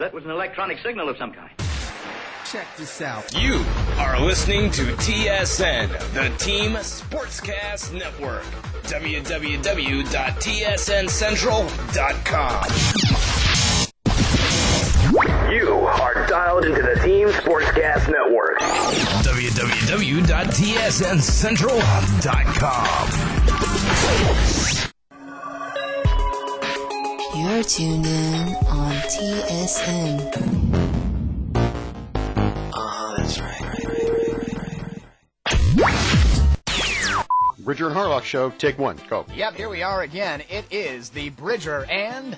That was an electronic signal of some kind. Check this out. You are listening to TSN, the Team Sportscast Network. www.tsncentral.com. You are dialed into the Team Sportscast Network. www.tsncentral.com. You're tuned in on TSN. That's right. Bridger and Harlock Show, take one, go. Yep, here we are again. It is the Bridger and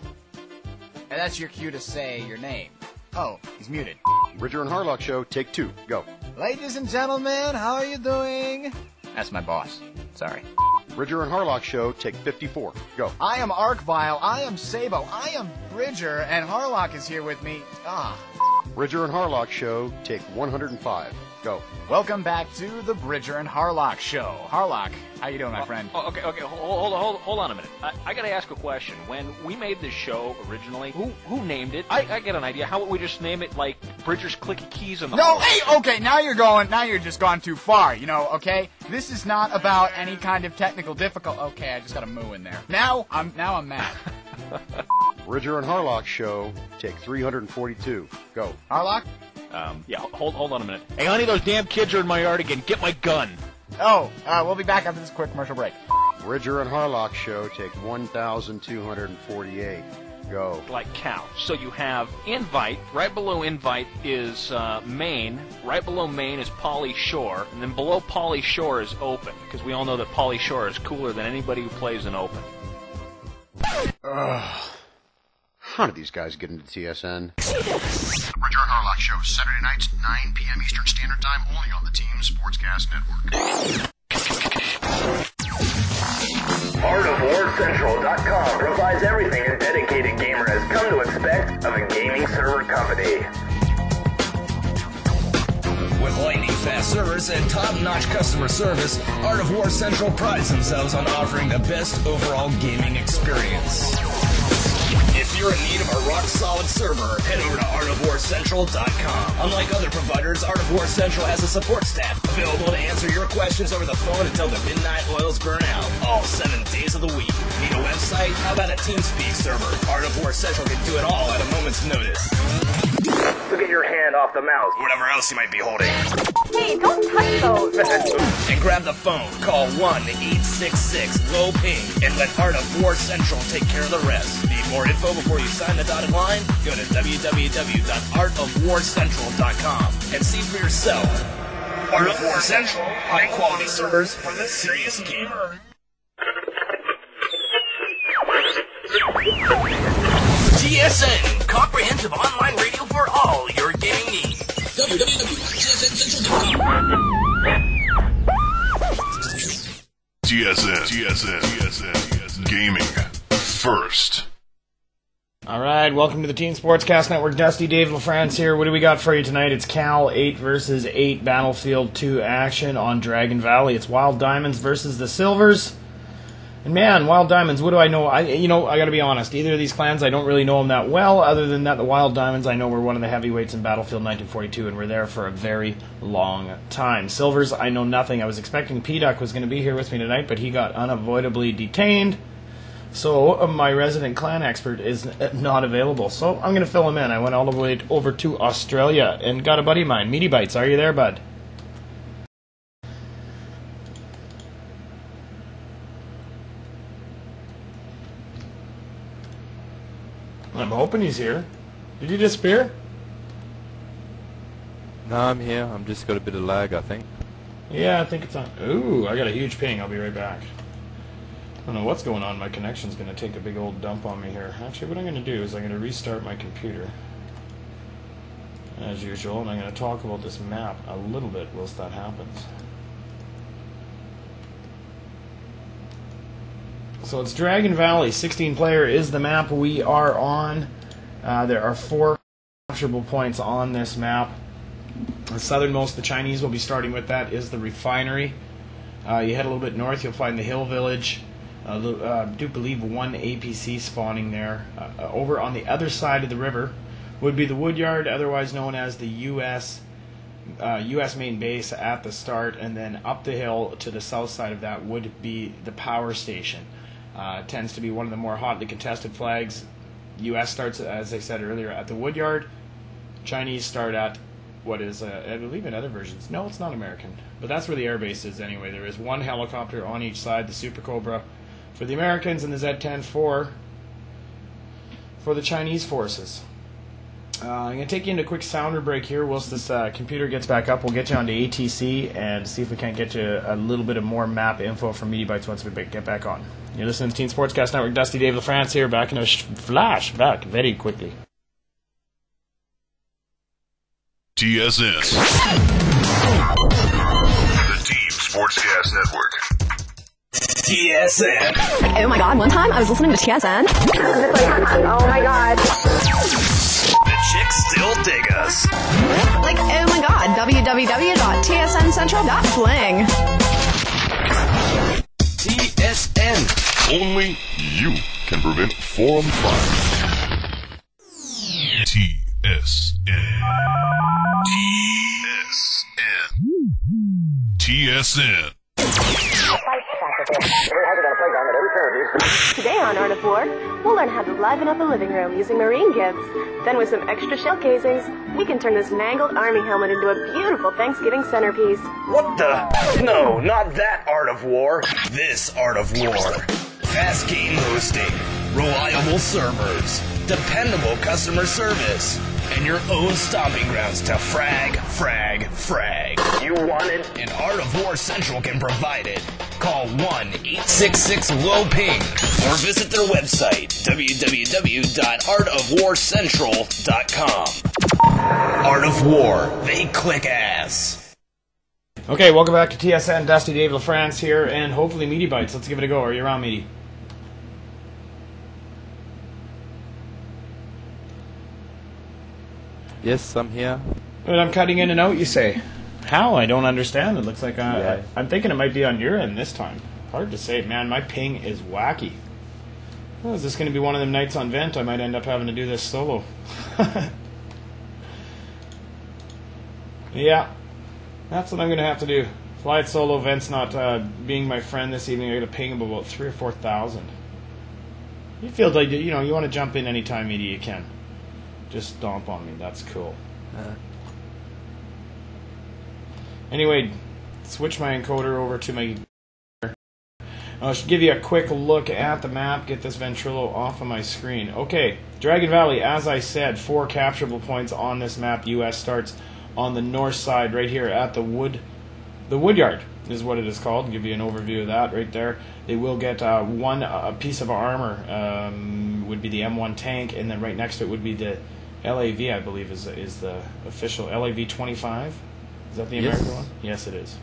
that's your cue to say your name. Oh, he's muted. Bridger and Harlock Show, take two, go. Ladies and gentlemen, how are you doing? That's my boss. Sorry. Bridger and Harlock Show, take 54, go. I am Arkvile, I am Sabo, I am Bridger, and Harlock is here with me. Bridger and Harlock Show, take 105, go. Welcome back to the Bridger and Harlock Show. Harlock, how you doing, my friend? Okay, hold on a minute. I gotta ask a question. When we made this show originally, who named it? I get an idea. How about we just name it like Bridger's Clicky Keys in the No, hey, okay, now you're just gone too far, okay? This is not about any kind of technical difficulty. Okay, I just got a moo in there. Now I'm mad. Bridger and Harlock Show, take 342, go. Harlock? Yeah, hold on a minute. Hey, honey, those damn kids are in my yard again. Get my gun. We'll be back after this quick commercial break. Bridger and Harlock Show, take 1,248, go. Like cow. So you have invite. Right below invite is main. Right below main is Pauly Shore. And then below Pauly Shore is open. Because we all know that Pauly Shore is cooler than anybody who plays in open. How did these guys get into TSN? The Bridger and Harlock Show, Saturday nights, 9 p.m. Eastern Standard Time, only on the Team Sportscast Network. ArtofWarCentral.com provides everything a dedicated gamer has come to expect of a gaming server company. With lightning-fast servers and top-notch customer service, Art of War Central prides themselves on offering the best overall gaming experience. If you're in need of a rock-solid server, head over to ArtofWarCentral.com. Unlike other providers, Art of War Central has a support staff available to answer your questions over the phone until the midnight oils burn out, all 7 days of the week. Need a website? How about a TeamSpeak server? Art of War Central can do it all at a moment's notice. So get your hand off the mouse. Whatever else you might be holding. Hey, don't touch those. And grab the phone. Call 1-866-LOW-PING and let Art of War Central take care of the rest. Need more info before you sign the dotted line? Go to www.artofwarcentral.com and see for yourself. Art of War Central. High-quality servers for the serious gamer. TSN, comprehensive online radio for all your gaming needs. www.tsncentral.com. TSN, gaming first. All right, welcome to the Team Sportscast Network. Dusty Dave LaFrance here. What do we got for you tonight? It's Cal 8 versus 8 Battlefield 2 action on Dragon Valley. It's Wild Diamonds versus the Silvers. And man, Wild Diamonds, what do I know? I got to be honest. Either of these clans, I don't really know them that well. Other than that, the Wild Diamonds, I know were one of the heavyweights in Battlefield 1942 and were there for a very long time. Silvers, I know nothing. I was expecting P-Duck was going to be here with me tonight, but he got unavoidably detained. So my resident clan expert is not available. So I'm going to fill him in. I went all the way over to Australia and got a buddy of mine. Meaty Bites, are you there, bud? I'm hoping he's here. Did he disappear? No, I'm here. I'm just got a bit of lag, I think. Yeah, I think it's on. Ooh, I got a huge ping. I'll be right back. I don't know what's going on. My connection's going to take a big old dump on me here. Actually, what I'm going to do is I'm going to restart my computer, as usual, and I'm going to talk about this map a little bit whilst that happens. So it's Dragon Valley. 16 player is the map we are on. There are 4 capturable points on this map. The southernmost, the Chinese will be starting with that, is the refinery. You head a little bit north, you'll find the hill village. I do believe one APC spawning there. Over on the other side of the river would be the Woodyard, otherwise known as the U.S. main base at the start, and then up the hill to the south side of that would be the power station. It tends to be one of the more hotly contested flags. U.S. starts, as I said earlier, at the Woodyard. Chinese start at what is, I believe in other versions, no, it's not American, but that's where the air base is anyway. There is one helicopter on each side, the Super Cobra for the Americans and the Z-10 for the Chinese forces. I'm going to take you into a quick sounder break here whilst this computer gets back up. We'll get you onto ATC and see if we can't get you a little bit of more map info from Media Bytes once we get back on. You're listening to Teen Sportscast Network. Dusty Dave LaFrance here, back in a flashback very quickly. TSN. The Team Sportscast Network. TSN. Oh my god, one time I was listening to TSN. Oh my god. The chicks still dig us. Like, oh my god, www.tsncentral.fling. TSN. Only you can prevent forum fire. TSN. TSN. Today on Art of War, we'll learn how to liven up a living room using marine gifts. Then with some extra shell casings, we can turn this mangled army helmet into a beautiful Thanksgiving centerpiece. What the? No, not that Art of War. This Art of War. Fast game hosting, reliable servers, dependable customer service, and your own stomping grounds to frag. You want it? And Art of War Central can provide it. Call 1-866-LOW-PING or visit their website, www.artofwarcentral.com. Art of War, they click ass. Okay, welcome back to TSN. Dusty Dave LaFrance here, and hopefully Meaty Bites. Let's give it a go. Are you around, Meaty? Yes, I'm here. But I'm cutting in and out, you say. How? I don't understand. It looks like I'm thinking it might be on your end this time. Hard to say. Man, my ping is wacky. Well, is this going to be one of them nights on Vent? I might end up having to do this solo. Yeah, that's what I'm going to have to do. Fly it solo. Vent's not being my friend this evening. I got a ping of about 3,000 or 4,000. You feel like you want to jump in anytime, Edie, you can. Just stomp on me. That's cool. Anyway, switch my encoder over to my... I should give you a quick look at the map, get this Ventrilo off of my screen. Okay, Dragon Valley, as I said, 4 capturable points on this map. U.S. starts on the north side right here at the Woodyard is what it is called. I'll give you an overview of that right there. They will get one piece of armor, would be the M1 tank, and then right next to it would be the LAV, I believe, is the official LAV 25. Is that the American one? Yes, it is.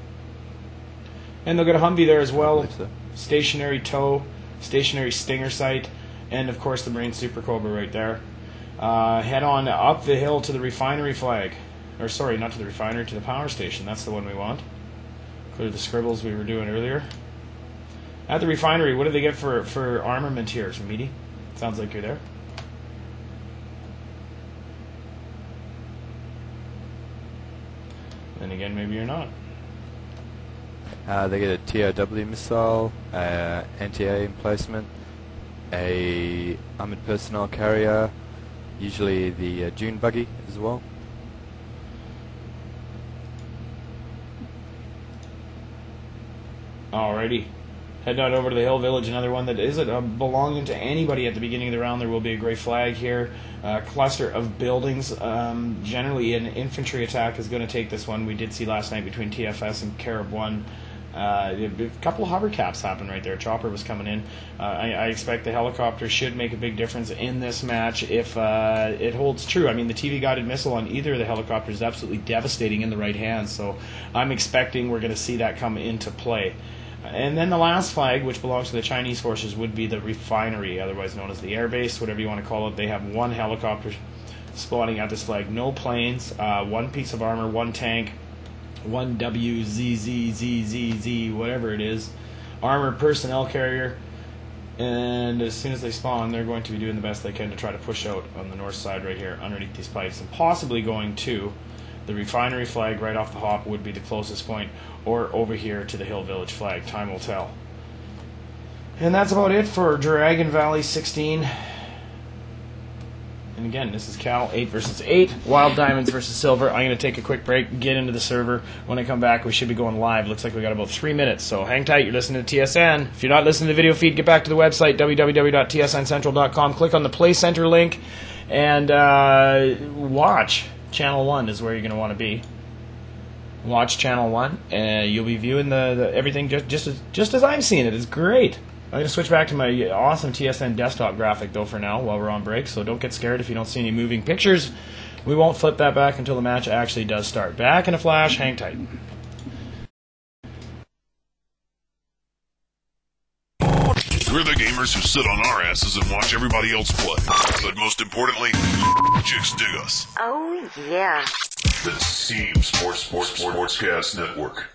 And they'll get a Humvee there as well. So. Stationary tow, stationary Stinger sight, and of course the Marine Super Cobra right there. Head on up the hill to the refinery flag. Or sorry, not to the refinery, to the power station. That's the one we want. Clear the scribbles we were doing earlier. At the refinery, what do they get for armament here? Some meaty? Sounds like you're there. Then again, maybe you're not. They get a TOW missile, NTA emplacement, a armored personnel carrier, usually the Dune buggy as well. Alrighty. Head on over to the Hill Village, another one that isn't belonging to anybody at the beginning of the round. There will be a grey flag here. Cluster of buildings. Generally, an infantry attack is going to take this one. We did see last night between TFS and Carib 1. A couple of hover caps happened right there. Chopper was coming in. I expect the helicopter should make a big difference in this match if it holds true. I mean, the TV-guided missile on either of the helicopters is absolutely devastating in the right hands, so I'm expecting we're going to see that come into play. And then the last flag, which belongs to the Chinese forces, would be the refinery, otherwise known as the airbase, whatever you want to call it. They have one helicopter spawning at this flag, no planes, one piece of armor, one tank, one WZZZZZ, whatever it is, armored personnel carrier, And as soon as they spawn, they're going to be doing the best they can to try to push out on the north side right here, underneath these pipes, and possibly going to the refinery flag right off the hop would be the closest point, or over here to the Hill Village flag. Time will tell. And that's about it for Dragon Valley 16. And again, this is Cal 8 versus 8, Wild Diamonds versus Silver. I'm going to take a quick break, get into the server. When I come back, we should be going live. Looks like we got about 3 minutes, so hang tight. You're listening to TSN. If you're not listening to the video feed, get back to the website, www.tsncentral.com. Click on the Play Center link and watch. Channel 1 is where you're going to want to be. Watch Channel 1, and you'll be viewing the everything just as I'm seeing it. It's great. I'm going to switch back to my awesome TSN desktop graphic, though, for now, while we're on break, so don't get scared if you don't see any moving pictures. We won't flip that back until the match actually does start. Back in a flash, hang tight. We're the gamers who sit on our asses and watch everybody else play. But most importantly, chicks dig us. Oh, yeah. The Team Sportscast Network.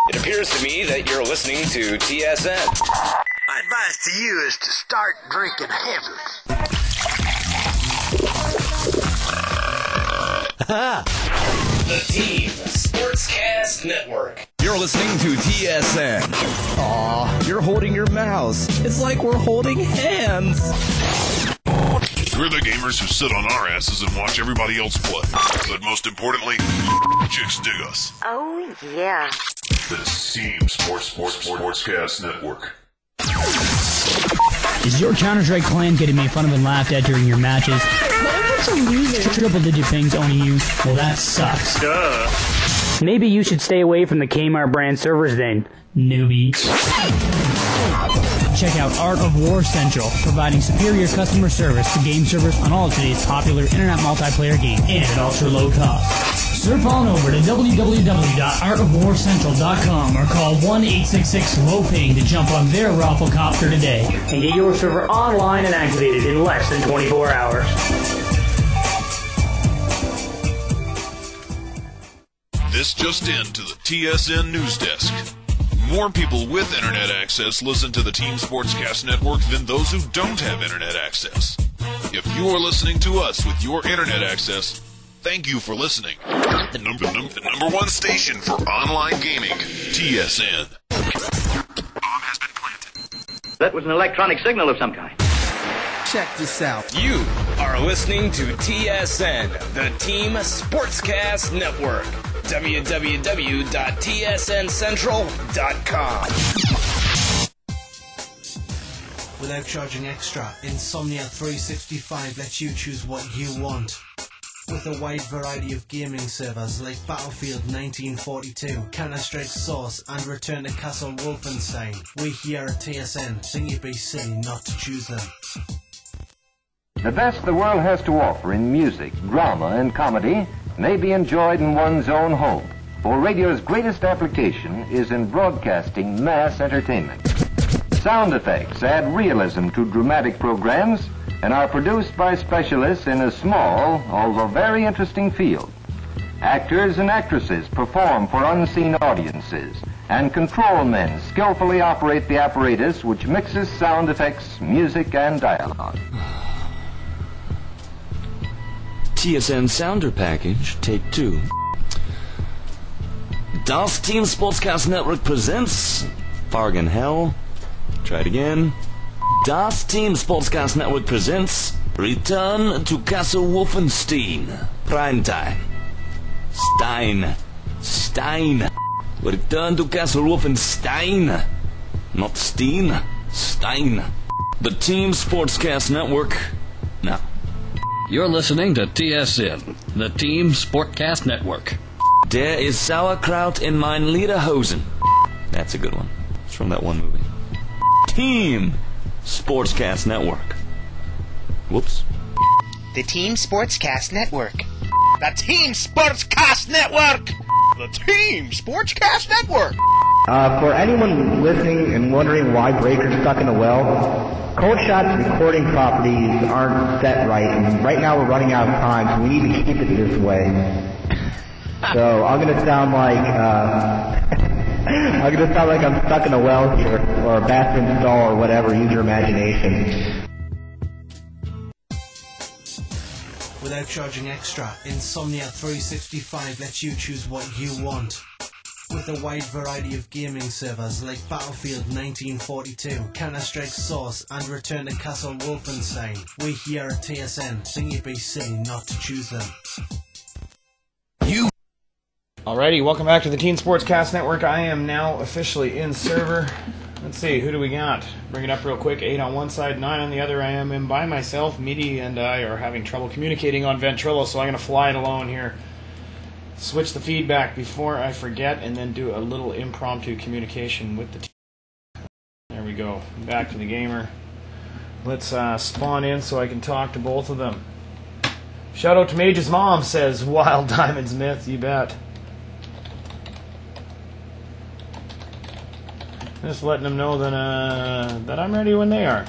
It appears to me that you're listening to TSN. My advice to you is to start drinking heavily. The Team Sportscast Network. You're listening to TSN. Aw, you're holding your mouse. It's like we're holding hands. We're the gamers who sit on our asses and watch everybody else play. But most importantly, chicks dig us. Oh, yeah. The Team Sportscast Network. Is your Counter-Strike clan getting made fun of and laughed at during your matches? Triple-digit pings owning you? Well, that sucks. Duh. Maybe you should stay away from the Kmart brand servers then, newbie. Check out Art of War Central, providing superior customer service to game servers on all of today's popular internet multiplayer games and at ultra low cost. Surf on over to www.artofwarcentral.com or call 1-866-LOW-PING to jump on their Rafflecopter today and get your server online and activated in less than 24 hours. This just in to the TSN News Desk. More people with internet access listen to the Team Sportscast Network than those who don't have internet access. If you are listening to us with your internet access, thank you for listening. The number one station for online gaming, TSN. Bomb has been planted. That was an electronic signal of some kind. Check this out. You are listening to TSN, the Team Sportscast Network. www.tsncentral.com. Without charging extra, Insomnia 365 lets you choose what you want. With a wide variety of gaming servers like Battlefield 1942, Counter-Strike Source, and Return to Castle Wolfenstein, we here at TSN think you'd be silly not to choose them. The best the world has to offer in music, drama, and comedy may be enjoyed in one's own home, for radio's greatest application is in broadcasting mass entertainment. Sound effects add realism to dramatic programs and are produced by specialists in a small, although very interesting field. Actors and actresses perform for unseen audiences, and control men skillfully operate the apparatus which mixes sound effects, music, and dialogue. TSN Sounder Package, take 2. Das Team Sportscast Network presents Fargan Hell. Try it again. Das Team Sportscast Network presents Return to Castle Wolfenstein. Primetime. Stein. Return to Castle Wolfenstein. Not Steen. Stein. The Team Sportscast Network. Now. You're listening to TSN, the Team Sportcast Network. Der is sauerkraut in mein Lederhosen. That's a good one. It's from that one movie. Team Sportscast Network. Whoops. The Team Sportscast Network. The Team Sportscast Network! The Team Sportscast Network! For anyone listening and wondering why Breaker's stuck in the well, Cold Shot's recording properties aren't set right, and right now we're running out of time, so we need to keep it this way. So I'm going to sound like I'm going to sound like I'm stuck in a well here, or a bathroom stall, or whatever. Use your imagination. Without charging extra, Insomnia 365 lets you choose what you want. With a wide variety of gaming servers like Battlefield 1942, Counter-Strike Source, and Return to Castle Wolfenstein, we here at TSN think you'd be silly not to choose them. Alrighty, welcome back to the Teen Sportscast Network. I am now officially in server. Let's see, who do we got? Bring it up real quick. 8 on one side, 9 on the other. I am in by myself. Meaty and I are having trouble communicating on Ventrilo, so I'm going to fly it alone here. Switch the feedback before I forget, and then do a little impromptu communication with the team. There we go. Back to the gamer. Let's spawn in so I can talk to both of them. Shout out to Mage's mom, says Wild Diamonds Myth. You bet. Just letting them know that that I'm ready when they are.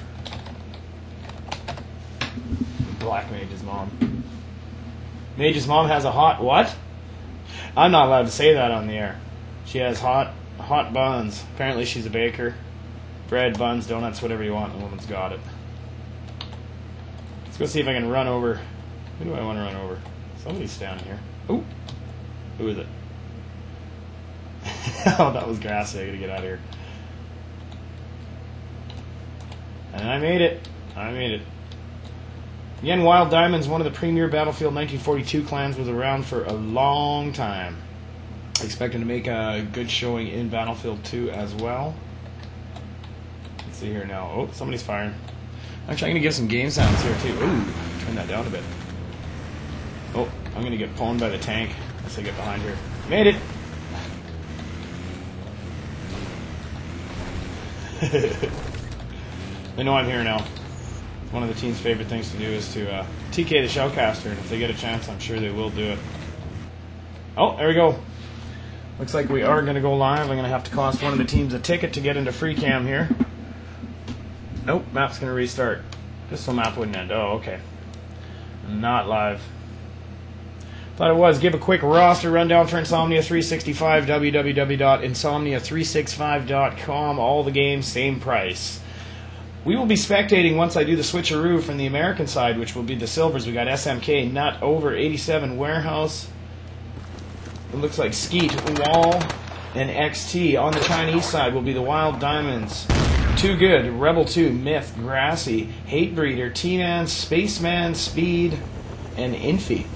Black Mage's mom. Mage's mom has a hot what? I'm not allowed to say that on the air. She has hot buns. Apparently she's a baker. Bread, buns, donuts, whatever you want. The woman's got it. Let's go see if I can run over. Who do I want to run over? Somebody's standing here. Ooh. Who is it? Oh, that was grassy. I gotta get out of here. And I made it. I made it. Again, Wild Diamonds, one of the premier Battlefield 1942 clans, was around for a long time. Expecting to make a good showing in Battlefield 2 as well. Let's see here now. Oh, somebody's firing. Actually, I'm going to give some game sounds here too. Ooh, turn that down a bit. Oh, I'm going to get pwned by the tank as I get behind here. Made it! They know I'm here now. One of the team's favorite things to do is to TK the Shellcaster, and if they get a chance, I'm sure they will do it. Oh, there we go. Looks like we are going to go live. I'm going to have to cost one of the teams a ticket to get into free cam here. Nope, map's going to restart. Just so map wouldn't end. Oh, okay. Not live. Thought it was. Give a quick roster rundown for Insomnia 365, www.insomnia365.com. All the games, same price. We will be spectating once I do the switcheroo from the American side, which will be the Silvers. We got SMK, Nut, Over, 87, Warehouse. It looks like Skeet, Wall, and XT. On the Chinese side will be the Wild Diamonds, Too Good, Rebel 2, Myth, Grassy, Hatebreeder, T-Man, Spaceman, Speed, and Infi.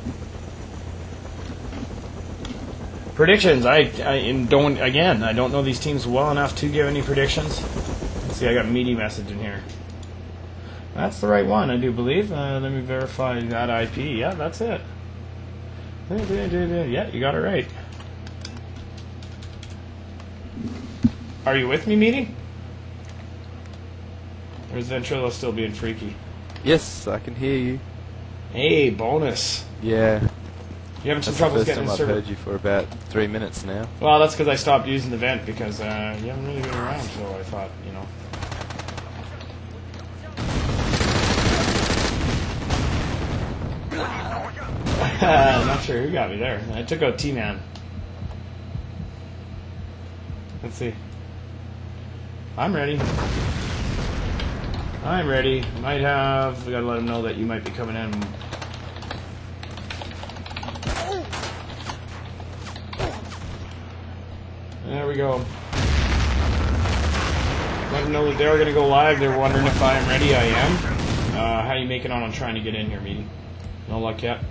Predictions. I don't know these teams well enough to give any predictions. See, I got a meaty message in here. That's the right one, I do believe. Let me verify that IP. Yeah, that's it. Yeah, you got it right. Are you with me, meaty? Or is Ventrilo still being freaky? Yes, I can hear you. Hey, bonus. Yeah. You having some trouble getting in the server? I've heard you for about 3 minutes now. Well, that's because I stopped using the vent because you haven't really been around, so I thought, you know. I'm not sure who got me there. I took out T-Man. Let's see. I'm ready. I'm ready. Might have... We gotta let them know that you might be coming in. There we go. Let them know that they're gonna go live. They're wondering if I am ready. I am. How you making on trying to get in here, meeting? No luck yet?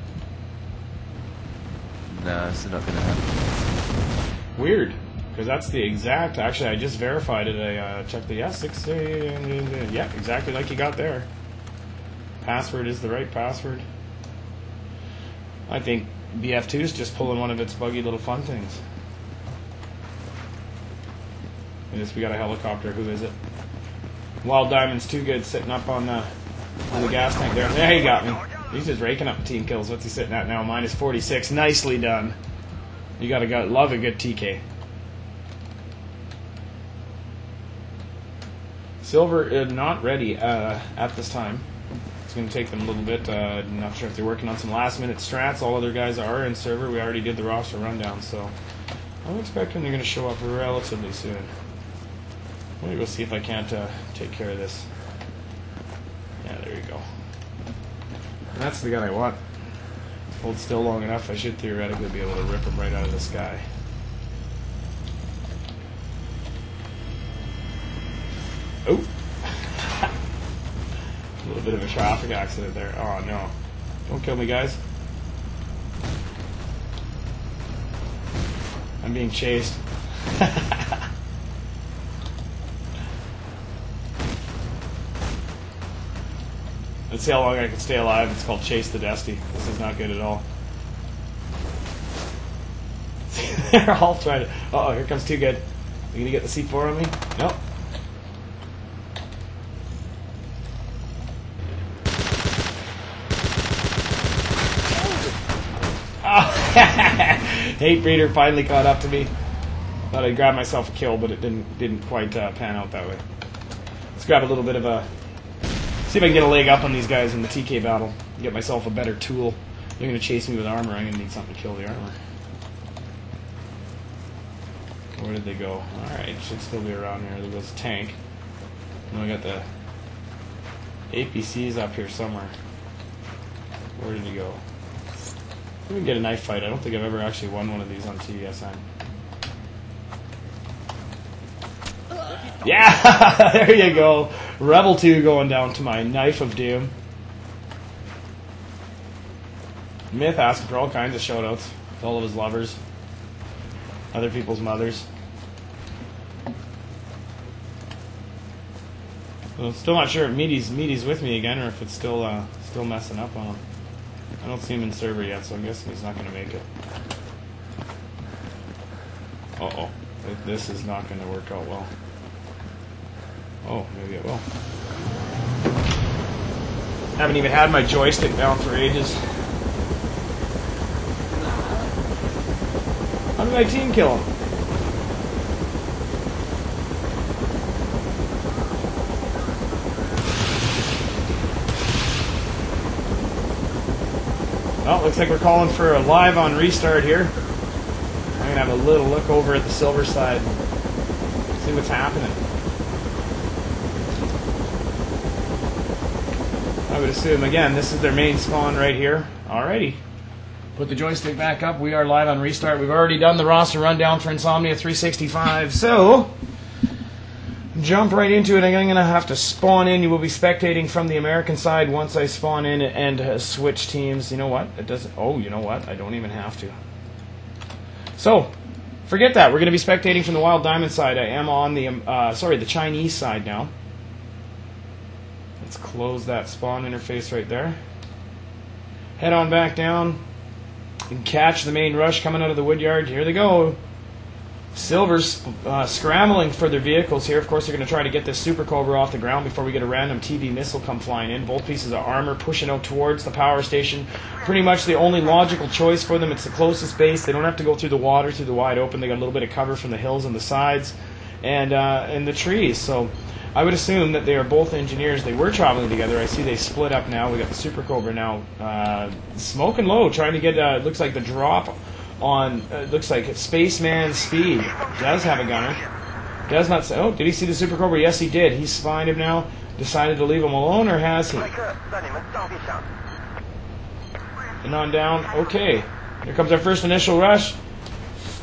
No, it's not gonna happen. Weird. Because that's the exact... Actually, I just verified it. I checked the... Yeah, 6... yeah, exactly like you got there. Password is the right password. I think BF2 is just pulling one of its buggy little fun things. I guess we got a helicopter. Who is it? Wild Diamonds, Too Good, sitting up on the gas tank there. There, he got me. He's just raking up team kills. What's he sitting at now? Minus 46. Nicely done. You gotta love a good TK. Silver not ready at this time. It's going to take them a little bit. Not sure if they're working on some last minute strats. All other guys are in server. We already did the roster rundown, so I'm expecting they're going to show up relatively soon. I'm going to go see if I can't take care of this. Yeah, there you go. And that's the gun I want. Hold still long enough, I should theoretically be able to rip him right out of the sky. Oh! A little bit of a traffic accident there. Oh no. Don't kill me, guys. I'm being chased. Let's see how long I can stay alive. It's called Chase the Dusty. This is not good at all. They're all trying to... Uh-oh, here comes Too Good. You gonna get the C4 on me? Nope. Oh, Hate Breeder finally caught up to me. Thought I'd grab myself a kill, but it didn't quite pan out that way. Let's grab a little bit of a... See if I can get a leg up on these guys in the TK battle. Get myself a better tool. They're going to chase me with armor. I'm going to need something to kill the armor. Where did they go? Alright, should still be around here. There goes a tank. And I got the APCs up here somewhere. Where did he go? We can get a knife fight. I don't think I've ever actually won one of these on TVsN. Yeah! There you go. Rebel 2 going down to my Knife of Doom. Myth asking for all kinds of shoutouts to all of his lovers. Other people's mothers. Well, I'm still not sure if Meaty's with me again or if it's still messing up on him. I don't see him in server yet, so I'm guessing he's not going to make it. Uh-oh. This is not going to work out well. Oh, maybe it will. Haven't even had my joystick down for ages. How did my team kill him? Well, looks like we're calling for a live on restart here. I'm going to have a little look over at the silver side. See what's happening. I would assume, again, this is their main spawn right here. Alrighty. Put the joystick back up. We are live on restart. We've already done the roster rundown for Insomnia 365. So, jump right into it. I'm going to have to spawn in. You will be spectating from the American side once I spawn in and switch teams. You know what? It doesn't. Oh, you know what? I don't even have to. So, forget that. We're going to be spectating from the Wild Diamond side. I am on the the Chinese side now. Let's close that spawn interface right there. Head on back down and catch the main rush coming out of the woodyard. Here they go. Silver's scrambling for their vehicles here. Of course, they're going to try to get this Super Cobra off the ground before we get a random TV missile come flying in. Both pieces of armor pushing out towards the power station. Pretty much the only logical choice for them. It's the closest base. They don't have to go through the water, through the wide open. They got a little bit of cover from the hills and the sides and the trees. So I would assume that they are both engineers. They were traveling together. I see they split up now. We got the Super Cobra now smoking low, trying to get, looks like the drop on, looks like Spaceman Speed. Does have a gunner. Does not say, oh, did he see the Super Cobra? Yes, he did. He's spying him now. Decided to leave him alone, or has he? And on down. Okay. Here comes our first initial rush.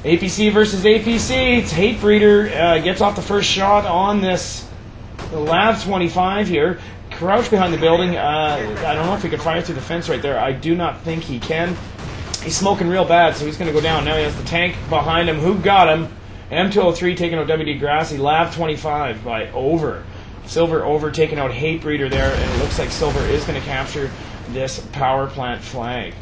APC versus APC. It's Hate Breeder. Gets off the first shot on this. The Lav 25 here, crouched behind the building. I don't know if he could fire through the fence right there. I do not think he can. He's smoking real bad, so he's going to go down. Now he has the tank behind him. Who got him? M203 taking out WD Grassy. Lav 25 by Over. Silver Over taking out Hate Breeder there, and it looks like Silver is going to capture this power plant flag.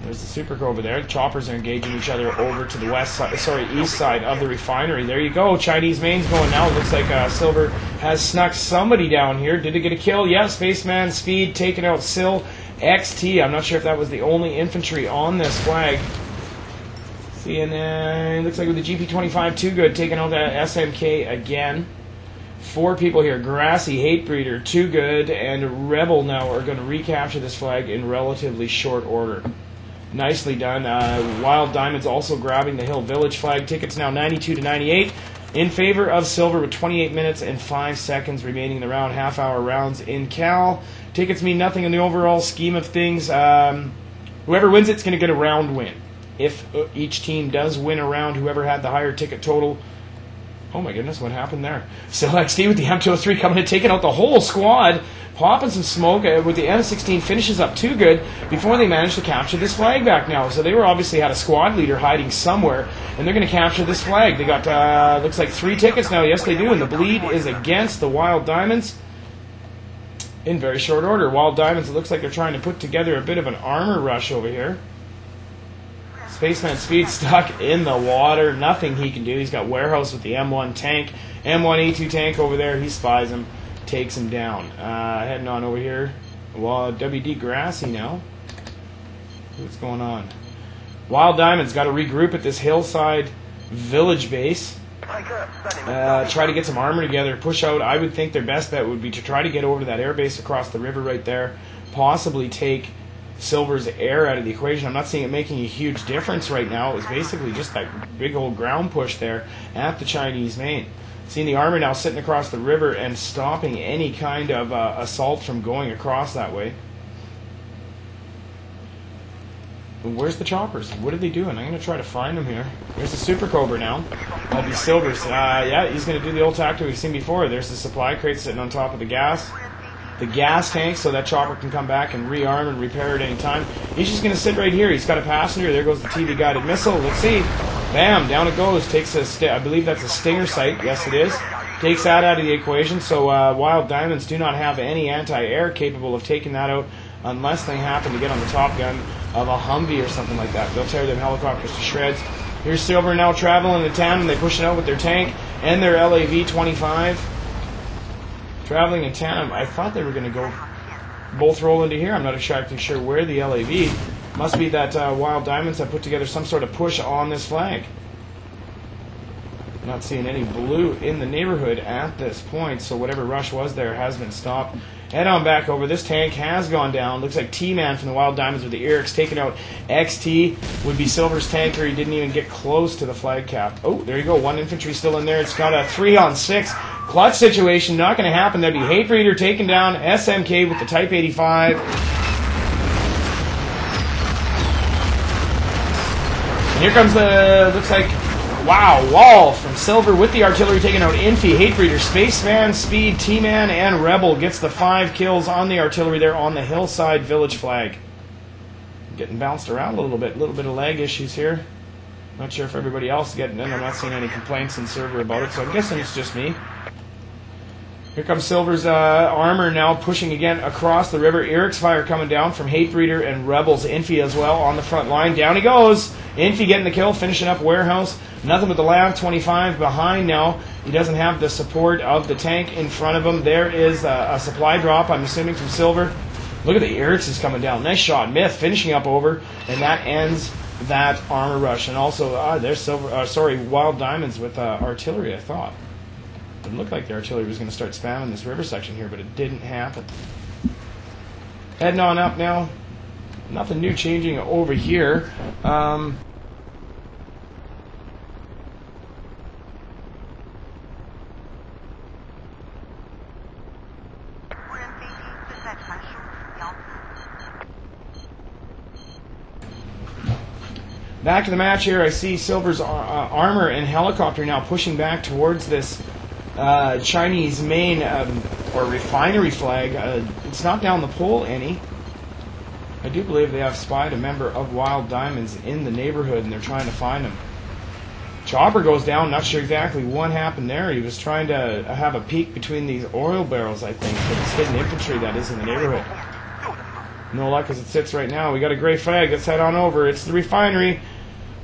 There's the Super Cobra there. The choppers are engaging each other over to the west side, east side of the refinery. There you go. Chinese main's going now. It looks like Silver has snuck somebody down here. Did it get a kill? Yes. Spaceman Speed taking out Sil XT. I'm not sure if that was the only infantry on this flag. See, and then it looks like with the GP25 Too Good taking out that SMK again. 4 people here. Grassy, Hate Breeder, Too Good, and Rebel now are going to recapture this flag in relatively short order. Nicely done. Wild Diamonds also grabbing the Hill Village flag. Tickets now 92-98 in favor of Silver with 28 minutes and 5 seconds remaining in the round. Half-hour rounds in Cal. Tickets mean nothing in the overall scheme of things. Whoever wins it's going to get a round win. If each team does win a round, whoever had the higher ticket total. Oh my goodness, what happened there? So XD with the M203 coming in, taking out the whole squad, popping some smoke with the M16 finishes up too good before they managed to capture this flag back now. So they were obviously had a squad leader hiding somewhere, and they're going to capture this flag. They got, looks like 3 tickets now. Yes, they do, and the bleed is against the Wild Diamonds in very short order. Wild Diamonds, it looks like they're trying to put together a bit of an armor rush over here. Spaceman Speed stuck in the water. Nothing he can do. He's got Warehouse with the M1 tank. M1A2 tank over there. He spies him. Takes him down. Heading on over here. Well, WD Grassy now. What's going on? Wild Diamonds got to regroup at this hillside village base. Try to get some armor together. Push out. I would think their best bet would be to try to get over to that air base across the river right there. Possibly take Silver's air out of the equation. I'm not seeing it making a huge difference right now. It was basically just that big old ground push there at the Chinese main. Seeing the armor now sitting across the river and stopping any kind of assault from going across that way. Where's the choppers? What are they doing? I'm going to try to find them here. There's the Super Cobra now. That'll be Silver's. Yeah, he's going to do the old tactic we've seen before. There's the supply crate sitting on top of the gas tank, so that chopper can come back and rearm and repair at any time. He's just going to sit right here. He's got a passenger. There goes the TV guided missile. Let's see. Bam, down it goes. Takes I believe that's a Stinger sight. Yes, it is. Takes that out of the equation. So Wild Diamonds do not have any anti-air capable of taking that out unless they happen to get on the top gun of a Humvee or something like that. They'll tear them helicopters to shreds. Here's Silver now traveling to town, and they push it out with their tank and their LAV-25. Traveling in tandem. I thought they were going to go both roll into here. I'm not exactly sure where the LAV. Must be that Wild Diamonds have put together some sort of push on this flag. Not seeing any blue in the neighborhood at this point, so whatever rush was there has been stopped. Head on back over. This tank has gone down. Looks like T-Man from the Wild Diamonds with the Eric's taking out XT. Would be Silver's tanker. He didn't even get close to the flag cap. Oh, there you go. 1 infantry still in there. It's got a 3-on-6 clutch situation. Not going to happen. That'd be Hate Breeder taking down SMK with the Type 85. And here comes the, looks like, wow, Wall from Silver with the artillery taking out Infi, Hate Breeder, Spaceman, Speed, T-Man, and Rebel gets the 5 kills on the artillery there on the hillside village flag. Getting bounced around a little bit of lag issues here. Not sure if everybody else is getting in. I'm not seeing any complaints in server about it, so I'm guessing it's just me. Here comes Silver's armor now pushing again across the river. Eric's fire coming down from Hate Breeder and Rebels. Infi as well on the front line. Down he goes. Infi getting the kill, finishing up Warehouse. Nothing but the LAV-25 behind now. He doesn't have the support of the tank in front of him. There is a supply drop, I'm assuming, from Silver. Look at the Eric's is coming down. Nice shot. Myth finishing up over, and that ends that armor rush. And also, there's Silver. Wild Diamonds with artillery, I thought. It looked like the artillery was going to start spamming this river section here, but it didn't happen. Heading on up now. Nothing new changing over here. Back to the match here. I see Silver's armor and helicopter now pushing back towards this Chinese main or refinery flag. It's not down the pole any. I do believe they have spied a member of Wild Diamonds in the neighborhood, and they're trying to find him. Chopper goes down. Not sure exactly what happened there. He was trying to have a peek between these oil barrels, I think, but it's hidden infantry that is in the neighborhood. No luck as it sits right now. We got a gray flag. Let's head on over. It's the refinery.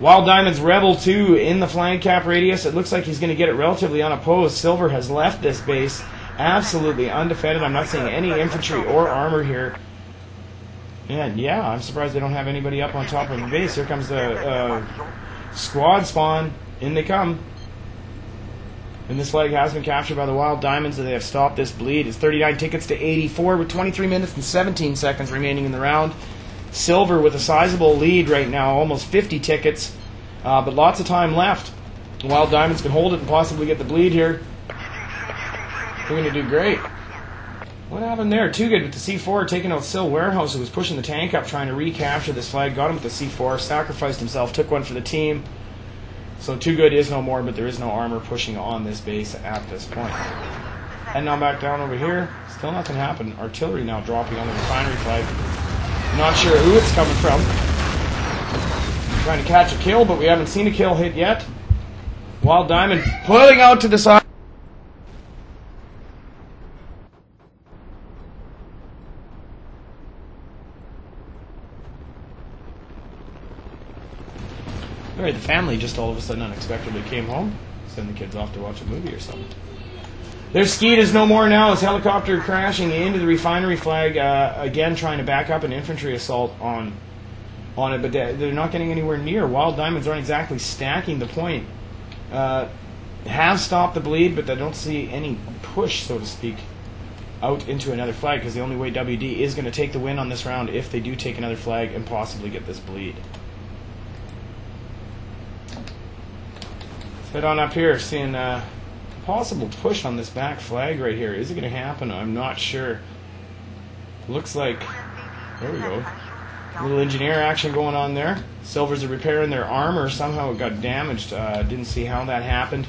Wild Diamonds Rebel 2 in the flag cap radius. It looks like he's going to get it relatively unopposed. Silver has left this base absolutely undefended. I'm not seeing any infantry or armor here. And yeah, I'm surprised they don't have anybody up on top of the base. Here comes the squad spawn. In they come. And this flag has been captured by the Wild Diamonds, and they have stopped this bleed. It's 39 tickets to 84 with 23 minutes and 17 seconds remaining in the round. Silver with a sizable lead right now, almost 50 tickets, but lots of time left. Wild Diamonds can hold it and possibly get the bleed here. They're going to do great. What happened there? Too Good with the C4 taking out Sil Warehouse, who was pushing the tank up trying to recapture this flag. Got him with the C4, sacrificed himself, took one for the team. So Too Good is no more, but there is no armor pushing on this base at this point. And now back down over here. Still nothing happened. Artillery now dropping on the refinery flag. Not sure who it's coming from. Trying to catch a kill, but we haven't seen a kill hit yet. Wild Diamond pulling out to the side. Alright, the family just all of a sudden unexpectedly came home. Send the kids off to watch a movie or something. Their Skeet is no more now. As helicopter crashing into the refinery flag, again trying to back up an infantry assault on it, but they're not getting anywhere near. Wild Diamonds aren't exactly stacking the point. Have stopped the bleed, but they don't see any push, so to speak, out into another flag, because the only way WD is going to take the win on this round if they do take another flag and possibly get this bleed. Let's head on up here, seeing possible push on this back flag right here. Is it going to happen? I'm not sure. Looks like, there we go. A little engineer action going on there. Silvers are repairing their armor. Somehow it got damaged. Didn't see how that happened.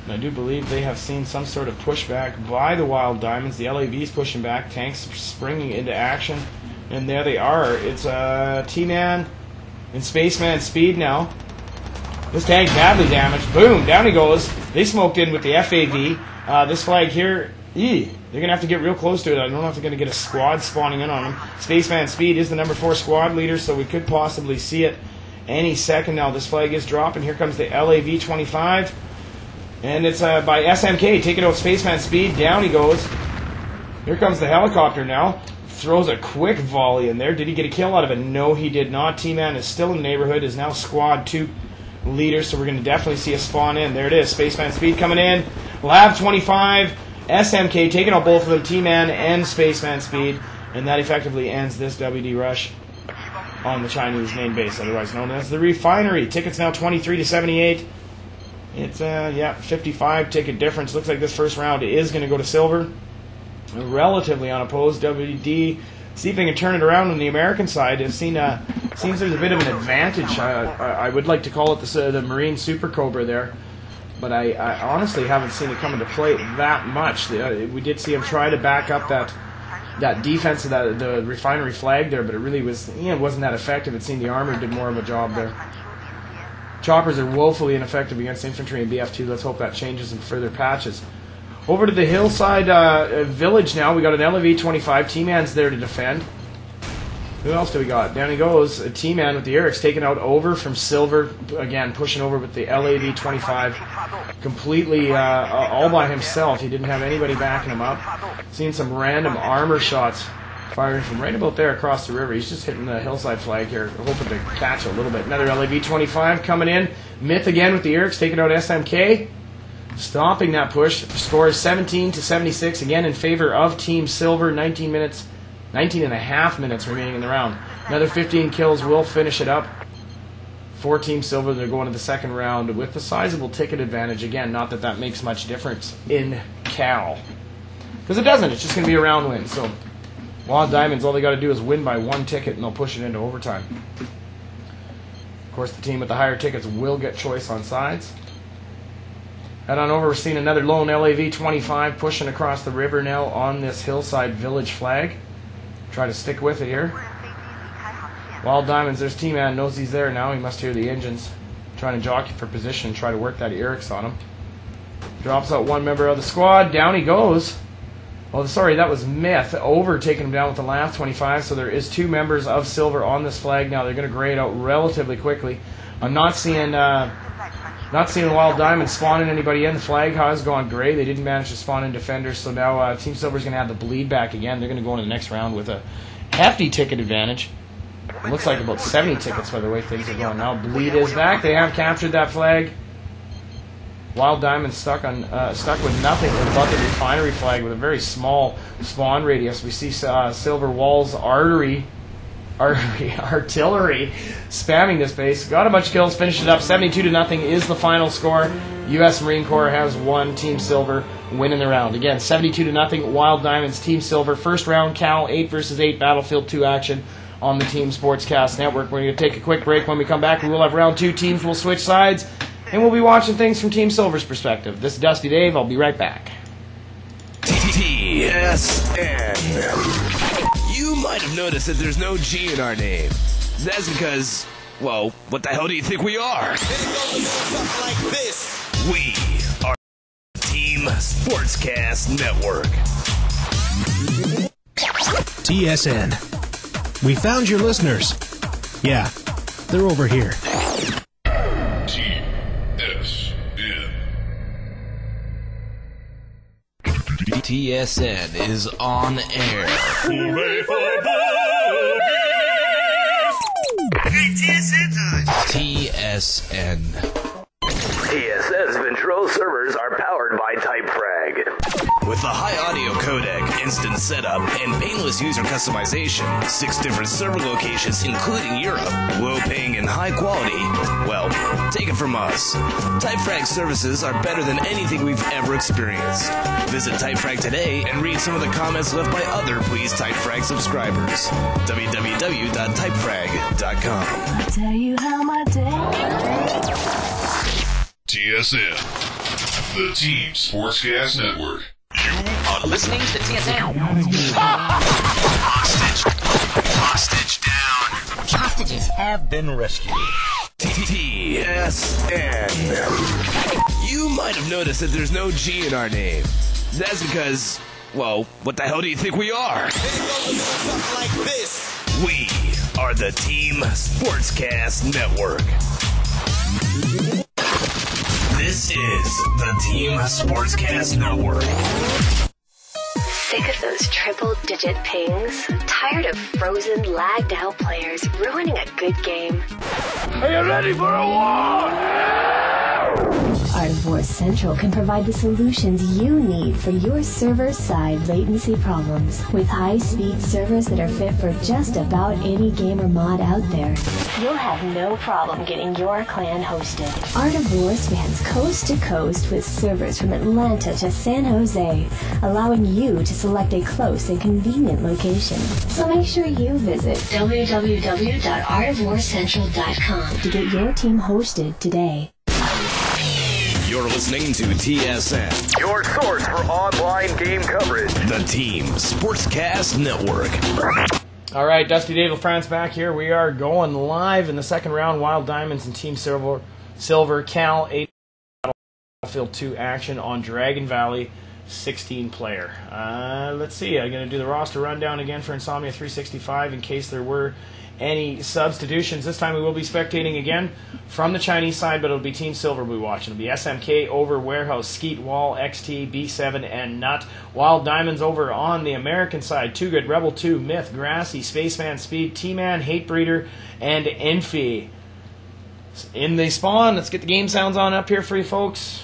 And I do believe they have seen some sort of pushback by the Wild Diamonds. The LAV's pushing back. Tanks springing into action. And there they are. It's T-Man and Spaceman Speed now. This tank badly damaged. Boom, down he goes. They smoked in with the FAV. This flag here, they're going to have to get real close to it. I don't know if they're going to get a squad spawning in on them. Spaceman Speed is the number 4 squad leader, so we could possibly see it any second now. This flag is dropping. Here comes the LAV-25. And it's by SMK taking out Spaceman Speed. Down he goes. Here comes the helicopter now. Throws a quick volley in there. Did he get a kill out of it? No, he did not. T-Man is still in the neighborhood, is now squad 2 leader, so we're going to definitely see a spawn in. There it is. Spaceman Speed coming in. Lav-25. SMK taking out both of them, T-Man and Spaceman Speed, and that effectively ends this WD rush on the Chinese main base, otherwise known as the refinery. Tickets now 23 to 78. It's 55 ticket difference. Looks like this first round is going to go to Silver. Relatively unopposed. WD see if they can turn it around on the American side. It seems there's a bit of an advantage. I would like to call it the Marine Super Cobra there. But I honestly haven't seen it come into play that much. We did see him try to back up that defense of the refinery flag there, but it really wasn't that effective. It seemed the armor did more of a job there. Choppers are woefully ineffective against infantry in BF2. Let's hope that changes in further patches. Over to the hillside village now. We got an LAV-25. T-Man's there to defend. Who else do we got? Down he goes. T-Man with the Erics taking out over from Silver. Again, pushing over with the LAV-25. Completely all by himself. He didn't have anybody backing him up. Seen some random armor shots firing from right about there across the river. He's just hitting the hillside flag here, hoping to catch a little bit. Another LAV-25 coming in. Myth again with the Erics taking out SMK. Stopping that push. Score is 17 to 76 again in favor of Team Silver. 19 and a half minutes remaining in the round. Another 15 kills will finish it up for Team Silver. They're going to the second round with a sizable ticket advantage. Again, not that makes much difference in Cal. Because it doesn't. It's just going to be a round win. So, Wild Diamonds, all they got to do is win by 1 ticket and they'll push it into overtime. Of course, the team with the higher tickets will get choice on sides. Head on over, we're seeing another lone LAV-25 pushing across the river now on this hillside village flag. Try to stick with it here. Wild Diamonds, there's T-Man, knows he's there now. He must hear the engines. Trying to jockey for position, try to work that Erics on him. Drops out one member of the squad. Down he goes. Oh, sorry, that was Myth. Over taking him down with the Lav-25. So there is 2 members of Silver on this flag now. They're going to grade out relatively quickly. I'm not seeing Wild Diamond spawning anybody in. The flag has gone gray. They didn't manage to spawn in defenders, so now Team Silver's going to have the bleed back again. They're going to go into the next round with a hefty ticket advantage. It looks like about 70 tickets by the way things are going. Now bleed is back. They have captured that flag. Wild Diamond stuck with nothing but the refinery flag with a very small spawn radius. We see Silver Wall's artery artillery spamming this base. Got a bunch of kills, finished it up. 72-0 is the final score. U.S. Marine Corps has won. Team Silver winning the round. Again, 72-0. Wild Diamonds, Team Silver. First round, Cal 8 versus 8 Battlefield 2 action on the Team Sportscast Network. We're going to take a quick break. When we come back, we will have round 2. Teams will switch sides, and we'll be watching things from Team Silver's perspective. This is Dusty Dave. I'll be right back. TVsN. You might have noticed that there's no G in our name. That's because, well, what the hell do you think we are? We are Team Sportscast Network. TSN. We found your listeners. Yeah, they're over here. TSN is on air. TSN. TSN's Ventrilo servers are powered by TypeFrag. With a high audio codec, instant setup, and painless user customization, 6 different server locations including Europe, low ping and high quality, well, take it from us. TypeFrag services are better than anything we've ever experienced. Visit TypeFrag today and read some of the comments left by other pleased TypeFrag subscribers. www.typefrag.com. I'll tell you how my day. TSN, the Team Sportscast Network. You are listening to TSN. Hostage down. Hostages have been rescued. TSN. You might have noticed that there's no G in our name. That's because, well, what the hell do you think we are? We are the Team Sportscast Network. This is the Team Sportscast Network. Sick of those triple-digit pings? Tired of frozen, lagged-out players ruining a good game? Are you ready for a war? Art of War Central can provide the solutions you need for your server-side latency problems. With high-speed servers that are fit for just about any gamer mod out there, you'll have no problem getting your clan hosted. Art of War spans coast to coast with servers from Atlanta to San Jose, allowing you to select a close and convenient location. So make sure you visit www.artofwarcentral.com to get your team hosted today. You're listening to TSN, your source for online game coverage. The Team Sportscast Network. All right, Dusty Dave LaFrance back here. We are going live in the second round. Wild Diamonds and Team Silver, Cal 8 Battlefield 2 action on Dragon Valley, 16-player. Let's see. I'm going to do the roster rundown again for Insomnia 365 in case there were any substitutions. This time we will be spectating again from the Chinese side, but it'll be Team Silver we'll be watching. It'll be SMK over Warehouse, Skeet, Wall, XT, B7, and Nut. Wild Diamonds over on the American side. Too Good, Rebel 2, Myth, Grassy, Spaceman, Speed, T-Man, Hatebreeder, and Infy. In the spawn, let's get the game sounds on up here for you folks.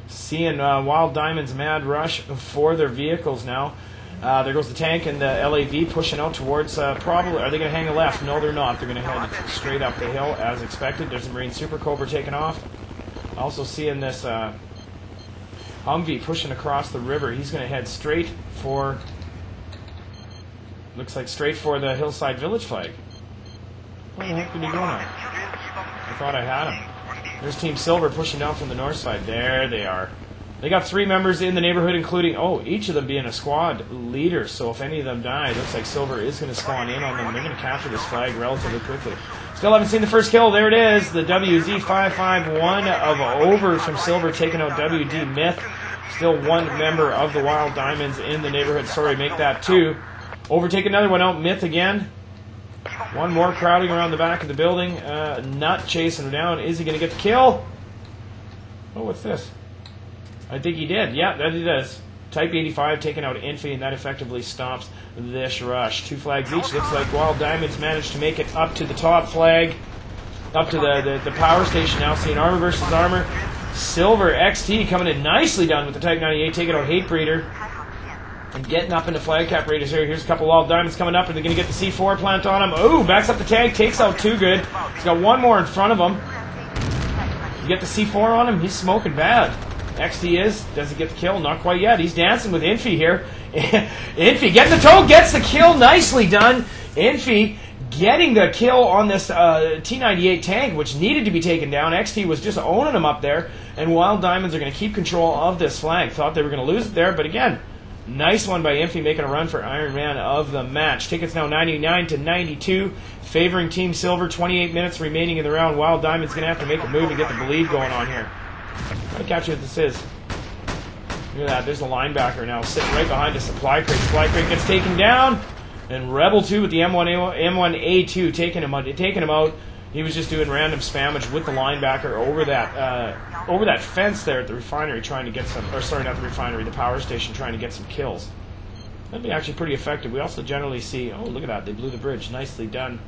Seeing Wild Diamonds mad rush for their vehicles now. There goes the tank and the LAV pushing out towards, probably, are they going to hang a left? No, they're not. They're going to head straight up the hill as expected. There's a Marine Super Cobra taking off. Also seeing this Humvee pushing across the river. He's going to head straight for, looks like straight for the Hillside Village flag. What the heck did he go on? I thought I had him. There's Team Silver pushing down from the north side. There they are. They got 3 members in the neighborhood, including, each of them being a squad leader. So if any of them die, it looks like Silver is going to spawn in on them. They're going to capture this flag relatively quickly. Still haven't seen the first kill. There it is. The WZ551 of Over from Silver taking out WD Myth. Still 1 member of the Wild Diamonds in the neighborhood. Sorry, make that 2. Over take another one out. Myth again. 1 more crowding around the back of the building. Nut chasing him down. Is he going to get the kill? Oh, what's this? I think he did. Yeah, that he does. Type 85 taking out Infy, and that effectively stops this rush. 2 flags each. Looks like Wild Diamonds managed to make it up to the top flag, up to the power station now. Seeing armor versus armor. Silver XT coming in nicely done with the Type 98, taking out Hatebreeder. And getting up into flag cap radius here. Here's a couple Wild Diamonds coming up. Are they going to get the C4 plant on him? Oh, backs up the tank. Takes out Too Good. He's got one more in front of him. You get the C4 on him? He's smoking bad. XT is. Does he get the kill? Not quite yet. He's dancing with Infy here. Infy getting the toe. Gets the kill. Nicely done. Infy getting the kill on this T98 tank, which needed to be taken down. XT was just owning him up there. And Wild Diamonds are going to keep control of this flag. Thought they were going to lose it there, but again, nice one by Infy, making a run for Iron Man of the match. Tickets now 99-92, favoring Team Silver. 28 minutes remaining in the round. Wild Diamond's going to have to make a move and get the bleed going on here. Try to catch what this is. Look at that. There's the linebacker now sitting right behind a supply crate. Supply crate gets taken down, and Rebel 2 with the M1A2 taking him out. He was just doing random spammage with the linebacker over that fence there at the refinery, trying to get some, or sorry, not the refinery, the power station, trying to get some kills. That'd be actually pretty effective. We also generally see, oh, look at that, they blew the bridge. Nicely done.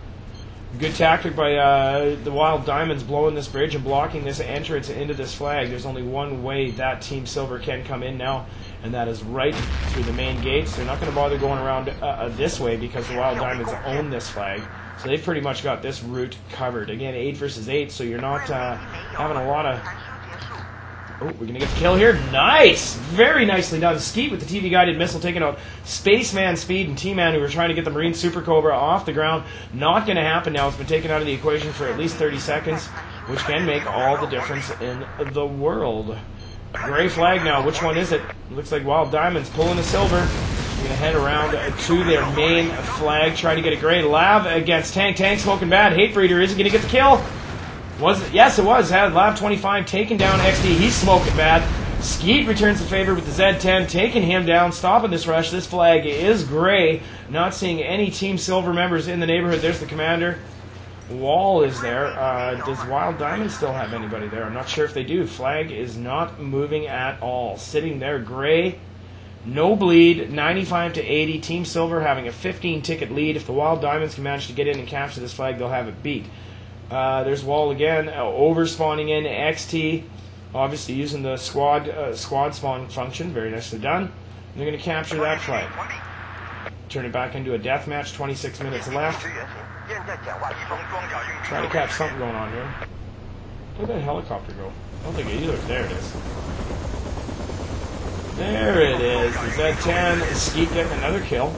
Good tactic by the Wild Diamonds, blowing this bridge and blocking this entrance into this flag. There's only one way that Team Silver can come in now, and that is right through the main gates. They're not going to bother going around this way because the Wild Diamonds own this flag. So they've pretty much got this route covered. Again, 8 versus 8, so you're not having a lot of... Oh, we're going to get the kill here. Nice! Very nicely done. Skeet with the TV-guided missile taking out Spaceman Speed and T-Man, who were trying to get the Marine Super Cobra off the ground. Not going to happen now. It's been taken out of the equation for at least 30 seconds, which can make all the difference in the world. Gray flag now. Which one is it? Looks like Wild Diamonds pulling the silver. We're going to head around to their main flag, trying to get a gray. Lab against Tank. Tank smoking bad. Hatebreeder isn't going to get the kill. Was it? Yes, it was. Had Lab 25 taken down XD. He's smoking bad. Skeet returns the favor with the Z10, taking him down, stopping this rush. This flag is gray. Not seeing any Team Silver members in the neighborhood. There's the commander. Wall is there. Does Wild Diamond still have anybody there? I'm not sure if they do. Flag is not moving at all. Sitting there, gray. No bleed, 95-80. Team Silver having a 15-ticket lead. If the Wild Diamonds can manage to get in and capture this flag, they'll have it beat. There's Wall again, over-spawning in, XT, obviously using the squad spawn function, very nicely done. And they're going to capture that flag. Turn it back into a death match, 26 minutes left. Try to catch something going on here. Where'd that helicopter go? I don't think either. There it is. There it is. The Z10, Skeet getting another kill.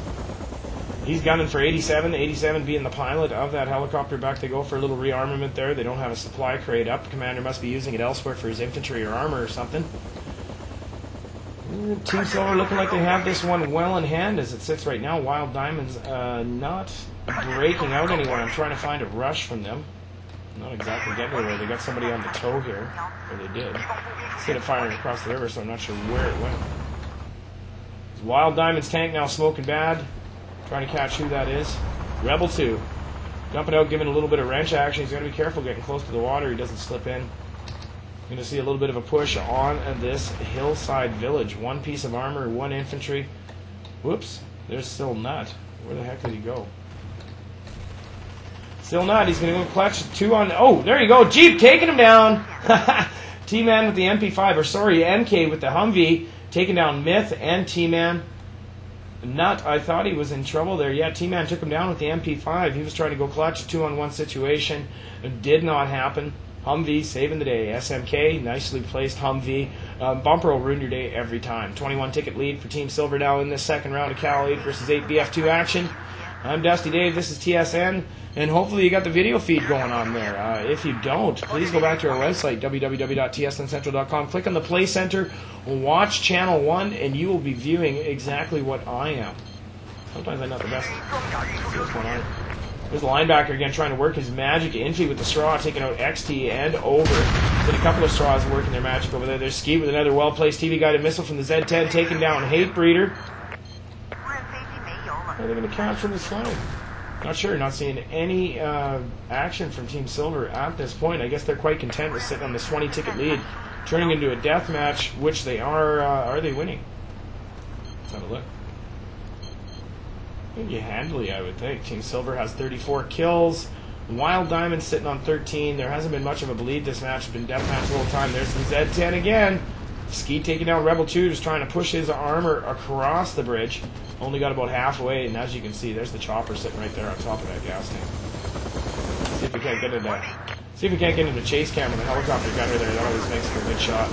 He's gunning for 87. 87 being the pilot of that helicopter. Back they go for a little rearmament there. They don't have a supply crate up. The commander must be using it elsewhere for his infantry or armor or something. Team Silver looking like they have this one well in hand as it sits right now. Wild Diamonds not breaking out anywhere. I'm trying to find a rush from them. Not exactly getting anywhere. They got somebody on the toe here. Or they did. Instead of firing across the river, so I'm not sure where it went. Wild Diamonds tank now smoking bad. Trying to catch who that is. Rebel 2. Dumping out, giving a little bit of wrench action. He's got to be careful getting close to the water. He doesn't slip in. Going to see a little bit of a push on this hillside village. One piece of armor, one infantry. Whoops. There's Still Nut. Where the heck did he go? Still Nut. He's going to go clutch 2 on... Oh, there you go. Jeep taking him down. T-Man with the MP5. Or sorry, MK with the Humvee. Taking down Myth and T-Man. Nut, I thought he was in trouble there. Yeah, T-Man took him down with the MP5. He was trying to go clutch a 2-on-1 situation. It did not happen. Humvee saving the day. SMK, nicely placed Humvee. Bumper will ruin your day every time. 21-ticket lead for Team Silver now in this second round of Cal 8 versus 8 BF2 action. I'm Dusty Dave. This is TSN. And hopefully you got the video feed going on there. If you don't, please go back to our website, www.tsncentral.com. Click on the Play Center, watch Channel 1, and you will be viewing exactly what I am. Sometimes I'm not the best. Let's see what's going on. There's the linebacker again trying to work his magic. Infy with the straw, taking out XT and over. Did a couple of straws working their magic over there. There's Skeet with another well-placed TV-guided missile from the Z10, taking down Hatebreeder. Are they going to capture this flag? Not sure. Not seeing any action from Team Silver at this point. I guess they're quite content with sitting on this 20-ticket lead, turning into a death match, which they are. Are they winning? Let's have a look. Maybe handily, I would think. Team Silver has 34 kills. Wild Diamond sitting on 13. There hasn't been much of a bleed this match. It's been death match the whole time. There's the Z10 again. Skeet taking down Rebel 2, just trying to push his armor across the bridge. Only got about halfway, and as you can see, there's the chopper sitting right there on top of that gas tank. See if we can't get into chase cam with the helicopter gunner there. That always makes for a good shot.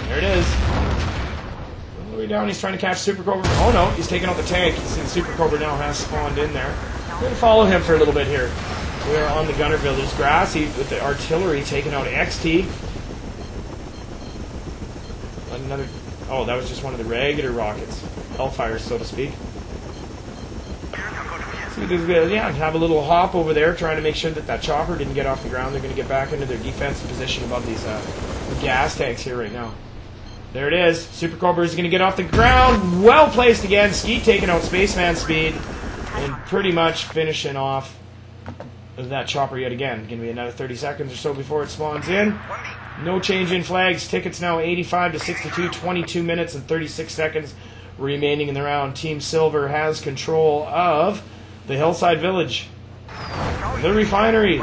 There it is. All the way down, he's trying to catch Super Cobra. Oh no, he's taking out the tank. You see the Super Cobra now has spawned in there. We're going to follow him for a little bit here. We're on the gunner village. Grassy with the artillery taking out XT. Another. Oh, that was just one of the regular rockets. Hellfires, so to speak. So yeah, have a little hop over there, trying to make sure that that chopper didn't get off the ground. They're going to get back into their defensive position above these gas tanks here right now. There it is. Super Cobra is going to get off the ground. Well placed again. Skeet taking out Spaceman Speed. And pretty much finishing off that chopper yet again. Going to be another 30 seconds or so before it spawns in. No change in flags. Tickets now 85 to 62. 22 minutes and 36 seconds remaining in the round. Team Silver has control of the Hillside Village, the refinery,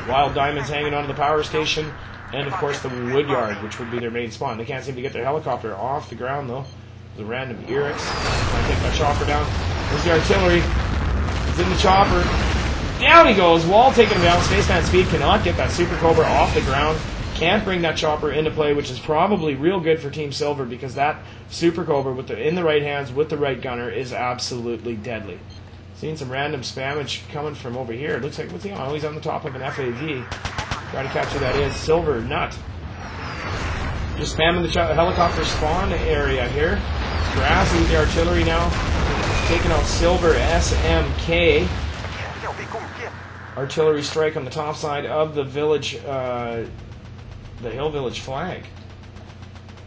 Wild Diamonds hanging onto the power station, and of course the Woodyard, which would be their main spawn. They can't seem to get their helicopter off the ground though. The random Erix trying to take that chopper down. There's the artillery. He's in the chopper. Down he goes. Wall taking him down. Spaceman Speed cannot get that Super Cobra off the ground. Can't bring that chopper into play, which is probably real good for Team Silver because that Super Cobra in the right hands with the right gunner is absolutely deadly. Seeing some random spammage coming from over here. It looks like, what's he on? Oh, he's on the top of an FAV. Trying to catch who that is. Silver Nut. Just spamming the helicopter spawn area here. Grassy with the artillery now. Taking out Silver SMK. Artillery strike on the top side of the village, the Hill Village flag.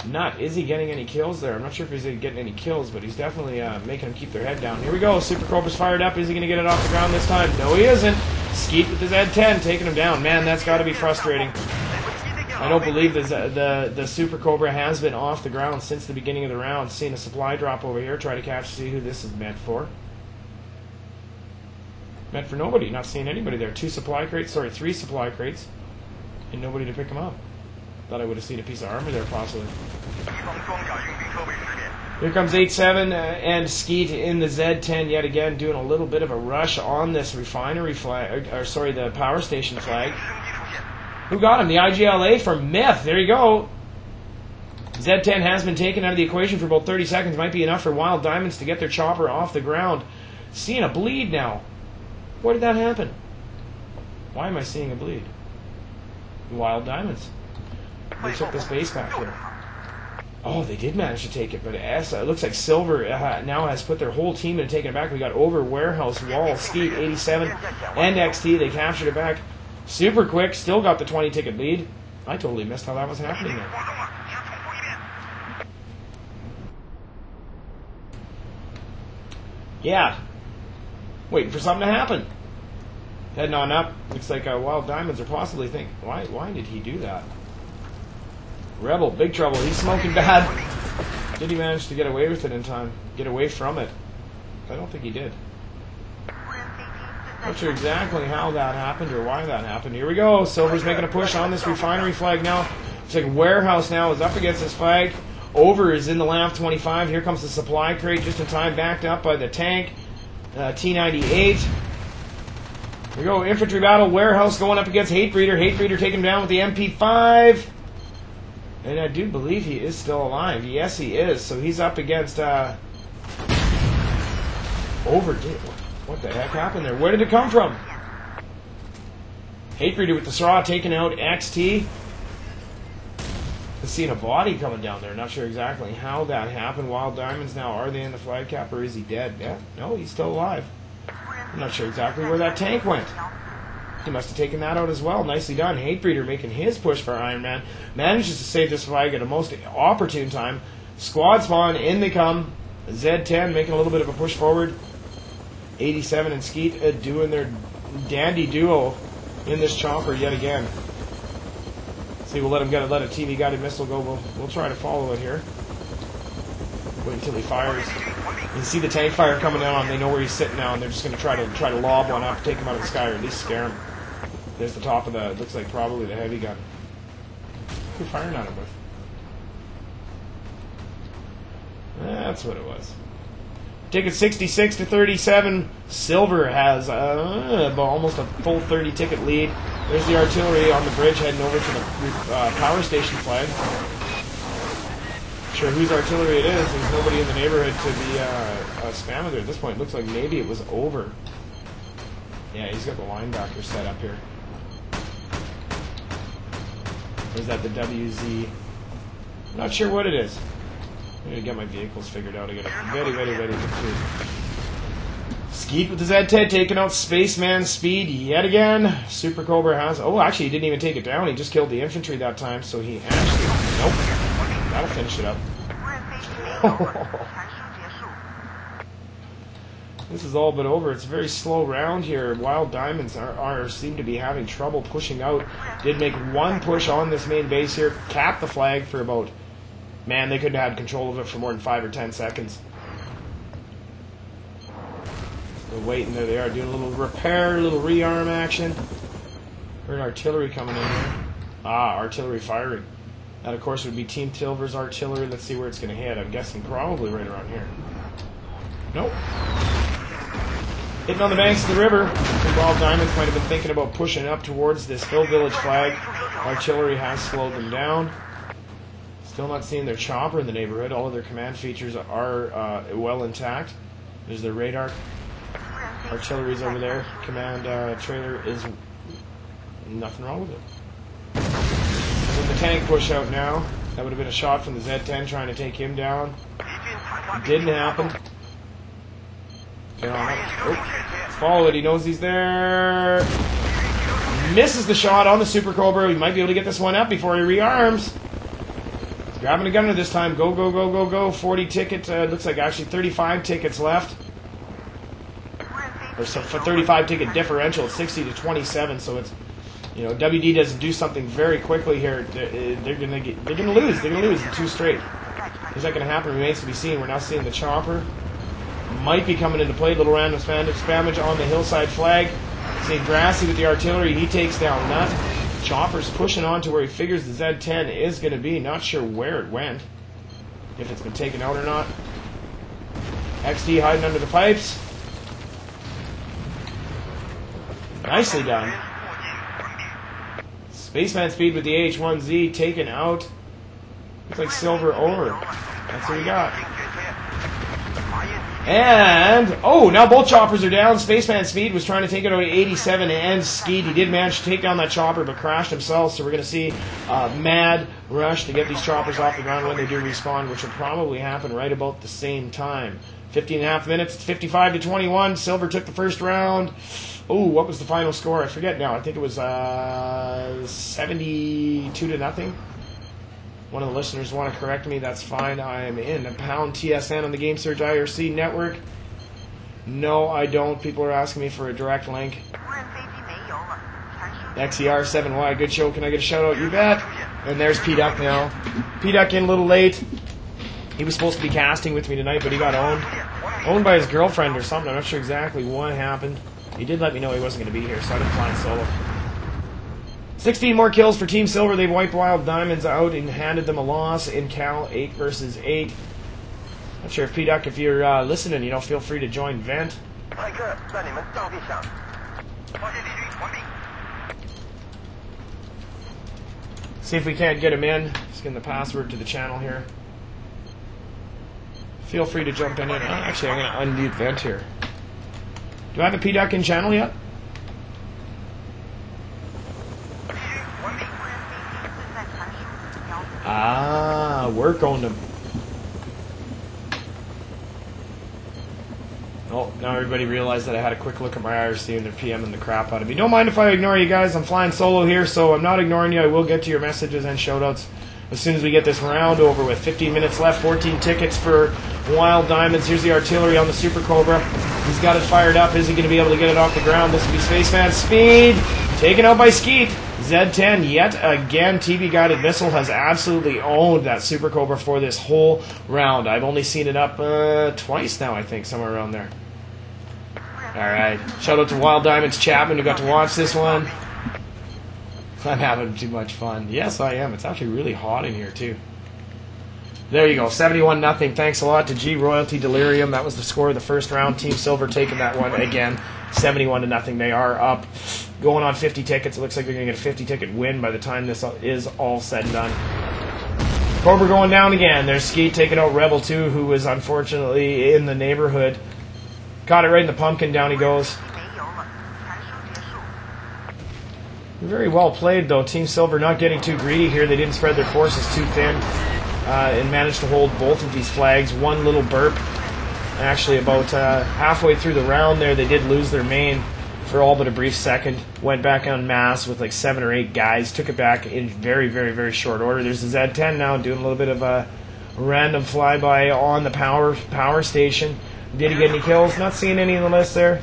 Nut, is he getting any kills there? I'm not sure if he's getting any kills, but he's definitely making them keep their head down. Here we go. Super Cobra's fired up. Is he going to get it off the ground this time? No, he isn't. Skeet with his Z10 taking him down. Man, that's got to be frustrating. I don't believe the Super Cobra has been off the ground since the beginning of the round. Seeing a supply drop over here. Try to catch, see who this is meant for. Meant for nobody. Not seeing anybody there. 3 supply crates, and nobody to pick them up. Thought I would have seen a piece of armor there, possibly. Here comes 8-7 and Skeet in the Z10 yet again, doing a little bit of a rush on this refinery flag, the power station flag. Who got him? The IGLA from Myth. There you go. Z10 has been taken out of the equation for about 30 seconds. Might be enough for Wild Diamonds to get their chopper off the ground. Seeing a bleed now. Where did that happen? Why am I seeing a bleed? Wild Diamonds. They took this base back here. Oh, they did manage to take it, but it looks like Silver now has put their whole team in and taken it back. We got over Warehouse, Wall, Skeet, 87, and XT. They captured it back super quick. Still got the 20-ticket lead. I totally missed how that was happening there. Yeah. Waiting for something to happen. Heading on up. Looks like Wild Diamonds are possibly thinking, why did he do that? Rebel, big trouble. He's smoking bad. Did he manage to get away with it in time? Get away from it? I don't think he did. Not sure exactly how that happened or why that happened. Here we go. Silver's making a push on this refinery flag now. Looks like Warehouse now is up against this flag. Over is in the LAMP 25. Here comes the supply crate just in time, backed up by the tank. T-98. Here we go. Infantry battle. Warehouse going up against Hatebreeder. Hatebreeder taking him down with the MP5. And I do believe he is still alive. Yes, he is. So he's up against Over. What the heck happened there? Where did it come from? Hatebreeder with the straw taking out XT. Seeing a body coming down there. Not sure exactly how that happened. Wild Diamonds now. Are they in the flag cap or is he dead? Yeah. No, he's still alive. I'm not sure exactly where that tank went. He must have taken that out as well. Nicely done. Hatebreeder making his push for Iron Man. Manages to save this flag at a most opportune time. Squad spawn. In they come. Z10 making a little bit of a push forward. 87 and Skeet doing their dandy duo in this chopper yet again. See, we'll let him let a TV guided missile go. We'll try to follow it here. Wait until he fires. You can see the tank fire coming down. They know where he's sitting now, and they're just going to try to lob one up, take him out of the sky, or at least scare him. There's the top of the, looks like probably the heavy gun. Who are you firing at him with? That's what it was. Ticket 66 to 37. Silver has almost a full 30 ticket lead. There's the artillery on the bridge heading over to the power station flag. Not sure whose artillery it is. There's nobody in the neighborhood to be spamming there at this point. It looks like maybe it was over. Yeah, he's got the linebacker set up here. Or is that the WZ? I'm not sure what it is. I'm going to get my vehicles figured out. I got to very, very, very good. Skeet with the Z10 taking out Spaceman Speed yet again. Super Cobra has... Oh, actually, he didn't even take it down. He just killed the infantry that time, so he actually... Nope. That'll finish it up. This is all but over. It's a very slow round here. Wild Diamonds seem to be having trouble pushing out. Did make one push on this main base here. Capped the flag for about... Man, they couldn't have had control of it for more than 5 or 10 seconds. They're waiting. There they are, doing a little repair, a little rearm action. Heard artillery coming in here. Artillery firing. That, of course, would be Team Silver's artillery. Let's see where it's going to hit. I'm guessing probably right around here. Nope. Hitting on the banks of the river. The Wild Diamonds might have been thinking about pushing up towards this Hill Village flag. Artillery has slowed them down. Still not seeing their chopper in the neighborhood. All of their command features are well intact. There's their radar. Artillery's over there. Command trailer is nothing wrong with it. With the tank push out now. That would have been a shot from the Z10 trying to take him down. Didn't happen. Get on up. Oh, follow it. He knows he's there. Misses the shot on the Super Cobra. He might be able to get this one up before he rearms. Grabbing a gunner this time. Go, go, go, go, go. 40 tickets. Looks like actually 35 tickets left. Or so, for 35 ticket differential, it's 60 to 27. So it's, you know, WD doesn't do something very quickly here. They're gonna lose. They're gonna lose the 2 straight. Is that gonna happen? Remains to be seen. We're now seeing the chopper might be coming into play. Little random spammage on the hillside flag. Seeing Grassy with the artillery. He takes down Nut. Chopper's pushing on to where he figures the Z10 is going to be. Not sure where it went. If it's been taken out or not. XD hiding under the pipes. Nicely done. Spaceman Speed with the AH-1Z taken out. Looks like Silver over. That's what we got. And, oh, now both choppers are down. Spaceman Speed was trying to take it out at 87 and Skeet. He did manage to take down that chopper, but crashed himself. So we're going to see a mad rush to get these choppers off the ground when they do respawn, which will probably happen right about the same time. 15.5 minutes, it's 55 to 21. Silver took the first round. Oh, what was the final score? I forget now. I think it was 72 to nothing. One of the listeners want to correct me. That's fine. I am in pound TSN on the Game Surge IRC network. No, I don't. People are asking me for a direct link. XER7Y, good show. Can I get a shout out? You bet. And there's P-Duck now. P-Duck in a little late. He was supposed to be casting with me tonight, but he got owned. Owned by his girlfriend or something. I'm not sure exactly what happened. He did let me know he wasn't going to be here, so I didn't fly solo. 16 more kills for Team Silver. They've wiped Wild Diamonds out and handed them a loss in Cal 8 versus 8. Not sure if P-Duck, if you're listening, you know, feel free to join Vent. See if we can't get him in. Just getting the password to the channel here. Feel free to jump in. Actually, I'm going to unmute Vent here. Do I have a P-Duck in channel yet? Work owned him. Oh, now everybody realized that I had a quick look at my IRC and they're PMing the crap out of me. Don't mind if I ignore you guys. I'm flying solo here, so I'm not ignoring you. I will get to your messages and shoutouts as soon as we get this round over with. 15 minutes left, 14 tickets for Wild Diamonds. Here's the artillery on the Super Cobra. He's got it fired up. Is he going to be able to get it off the ground? This will be Spaceman Speed. Taken out by Skeet. Z10 yet again. TV-guided missile has absolutely owned that Super Cobra for this whole round. I've only seen it up twice now, I think, somewhere around there. Alright. Shout out to Wild Diamonds Chapman who got to watch this one. I'm having too much fun. Yes, I am. It's actually really hot in here, too. There you go, 71-0. Thanks a lot to G Royalty Delirium. That was the score of the first round. Team Silver taking that one again, 71-0. They are up, going on 50 tickets. It looks like they're going to get a 50-ticket win by the time this is all said and done. Cobra going down again. There's Skeet taking out Rebel 2, who was unfortunately in the neighborhood. Caught it right in the pumpkin. Down he goes. Very well played, though. Team Silver not getting too greedy here. They didn't spread their forces too thin. And managed to hold both of these flags. One little burp. Actually, about halfway through the round there, they did lose their main for all but a brief second. Went back en masse with like 7 or 8 guys. Took it back in very, very, very short order. There's the Z10 now doing a little bit of a random flyby on the power station. Did he get any kills? Not seeing any in the list there.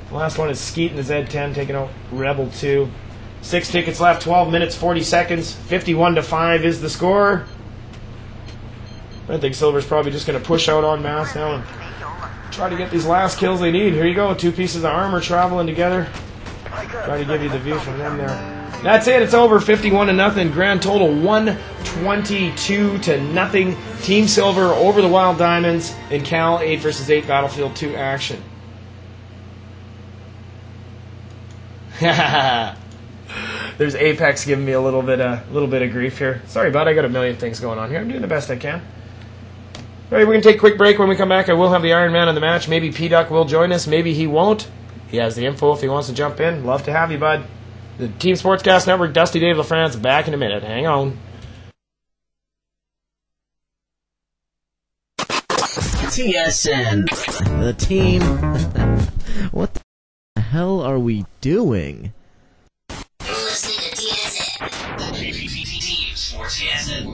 The last one is Skeet and the Z10 taking out Rebel 2. 6 tickets left, 12 minutes, 40 seconds. 51-5 is the score. I think Silver's probably just going to push out en masse now and try to get these last kills they need. Here you go, 2 pieces of armor traveling together. Try to give you the view from them there. That's it, it's over, 51-0. Grand total 122-0. Team Silver over the Wild Diamonds in Cal 8 vs 8 Battlefield 2 action. There's Apex giving me a little bit of grief here. Sorry, bud, I got a million things going on here. I'm doing the best I can. All right, we're going to take a quick break. When we come back, I will have the Iron Man in the match. Maybe P-Duck will join us. Maybe he won't. He has the info if he wants to jump in. Love to have you, bud. The Team Sportscast Network, Dusty Dave LaFrance, back in a minute. Hang on. TSN. The team. What the hell are we doing? You're listening to TSN. Team Sportscast.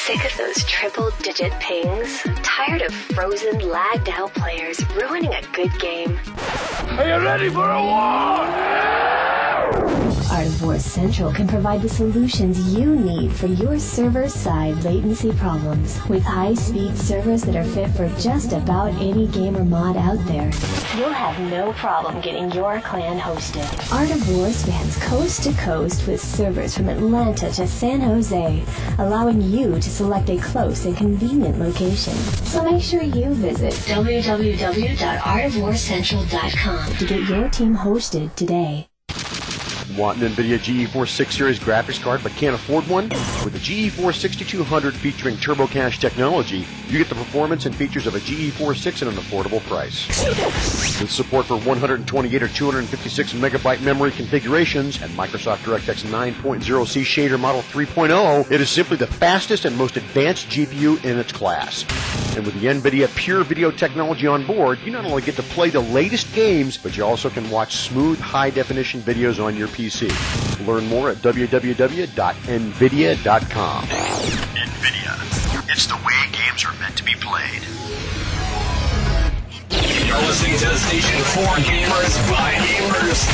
Sick of those triple-digit pings? Tired of frozen, lagged-out players ruining a good game? Are you ready for a war? Art of War Central can provide the solutions you need for your server-side latency problems. With high-speed servers that are fit for just about any gamer mod out there, you'll have no problem getting your clan hosted. Art of War spans coast to coast with servers from Atlanta to San Jose, allowing you to select a close and convenient location. So make sure you visit www.artofwarcentral.com to get your team hosted today. Want an NVIDIA GeForce 6 Series graphics card but can't afford one? With the GeForce 6200 featuring Turbo Cache technology, you get the performance and features of a GeForce 6 at an affordable price. With support for 128 or 256 megabyte memory configurations and Microsoft DirectX 9.0 C Shader Model 3.0, it is simply the fastest and most advanced GPU in its class. And with the NVIDIA Pure Video technology on board, you not only get to play the latest games, but you also can watch smooth, high-definition videos on your PC. Learn more at www.nvidia.com. NVIDIA. It's the way games are meant to be played. You're listening to the station for gamers by gamers.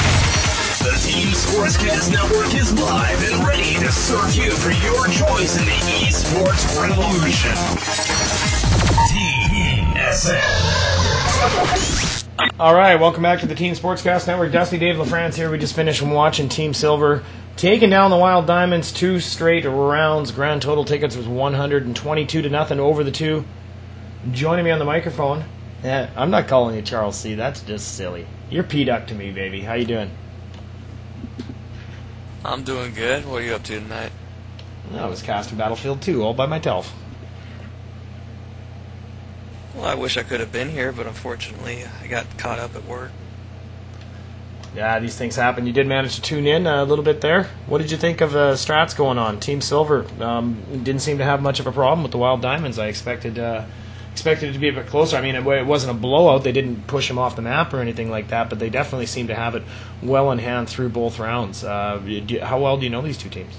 The Team Sportscast Network is live and ready to serve you for your choice in the esports revolution. TSN. All right, welcome back to the Team Sportscast Network. Dusty Dave LaFrance here. We just finished watching Team Silver taking down the Wild Diamonds 2 straight rounds. Grand total tickets was 122-0 over the 2. Joining me on the microphone, I'm not calling you Charles C. That's just silly. You're P-Duck to me, baby. How you doing? I'm doing good. What are you up to tonight? I was casting Battlefield 2 all by myself. Well, I wish I could have been here, but unfortunately I got caught up at work. Yeah, these things happen. You did manage to tune in a little bit there. What did you think of strats going on? Team Silver didn't seem to have much of a problem with the Wild Diamonds. I expected it to be a bit closer. I mean, it wasn't a blowout. They didn't push them off the map or anything like that, but they definitely seemed to have it well in hand through both rounds. How well do you know these two teams?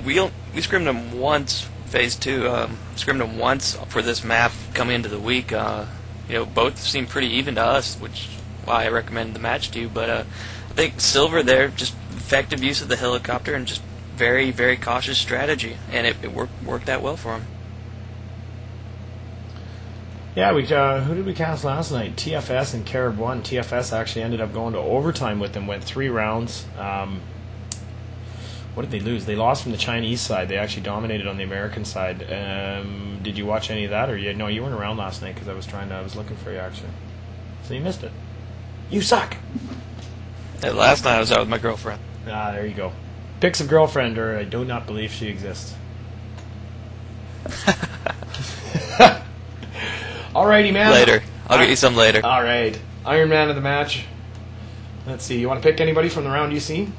We scrimmed them once. Phase 2, scrimmed them once for this map coming into the week. Both seem pretty even to us, which is why I recommended the match to you. But I think Silver there, just effective use of the helicopter and just very, very cautious strategy, and it worked out well for him. Yeah, who did we cast last night? TFS and Carib won. TFS actually ended up going to overtime with them, went 3 rounds. What did they lose? They lost from the Chinese side. They actually dominated on the American side. Did you watch any of that? Or no, you weren't around last night because I was looking for you actually. So you missed it. You suck! Last night I was out with my girlfriend. Ah, there you go. Pics of girlfriend, or I do not believe she exists. Alrighty, man. Later. I'll get you some later. Alright. Iron Man of the match. Let's see. You want to pick anybody from the round you see?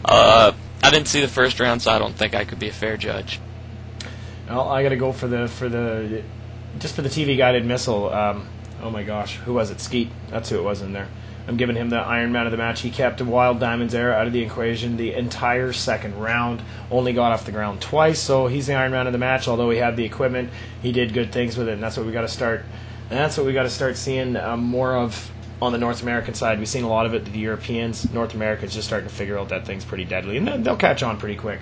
I didn't see the first round, so I don't think I could be a fair judge. Well, I got to go for the TV guided missile. Oh my gosh, who was it? Skeet. That's who it was in there. I'm giving him the Iron Man of the match. He kept Wild Diamond's Air out of the equation the entire second round. Only got off the ground twice, so he's the Iron Man of the match. Although he had the equipment, he did good things with it, and that's what we got to start. That's what we got to start seeing more of on the North American side. We've seen a lot of it to the Europeans. North America's just starting to figure out that thing's pretty deadly, and they'll catch on pretty quick.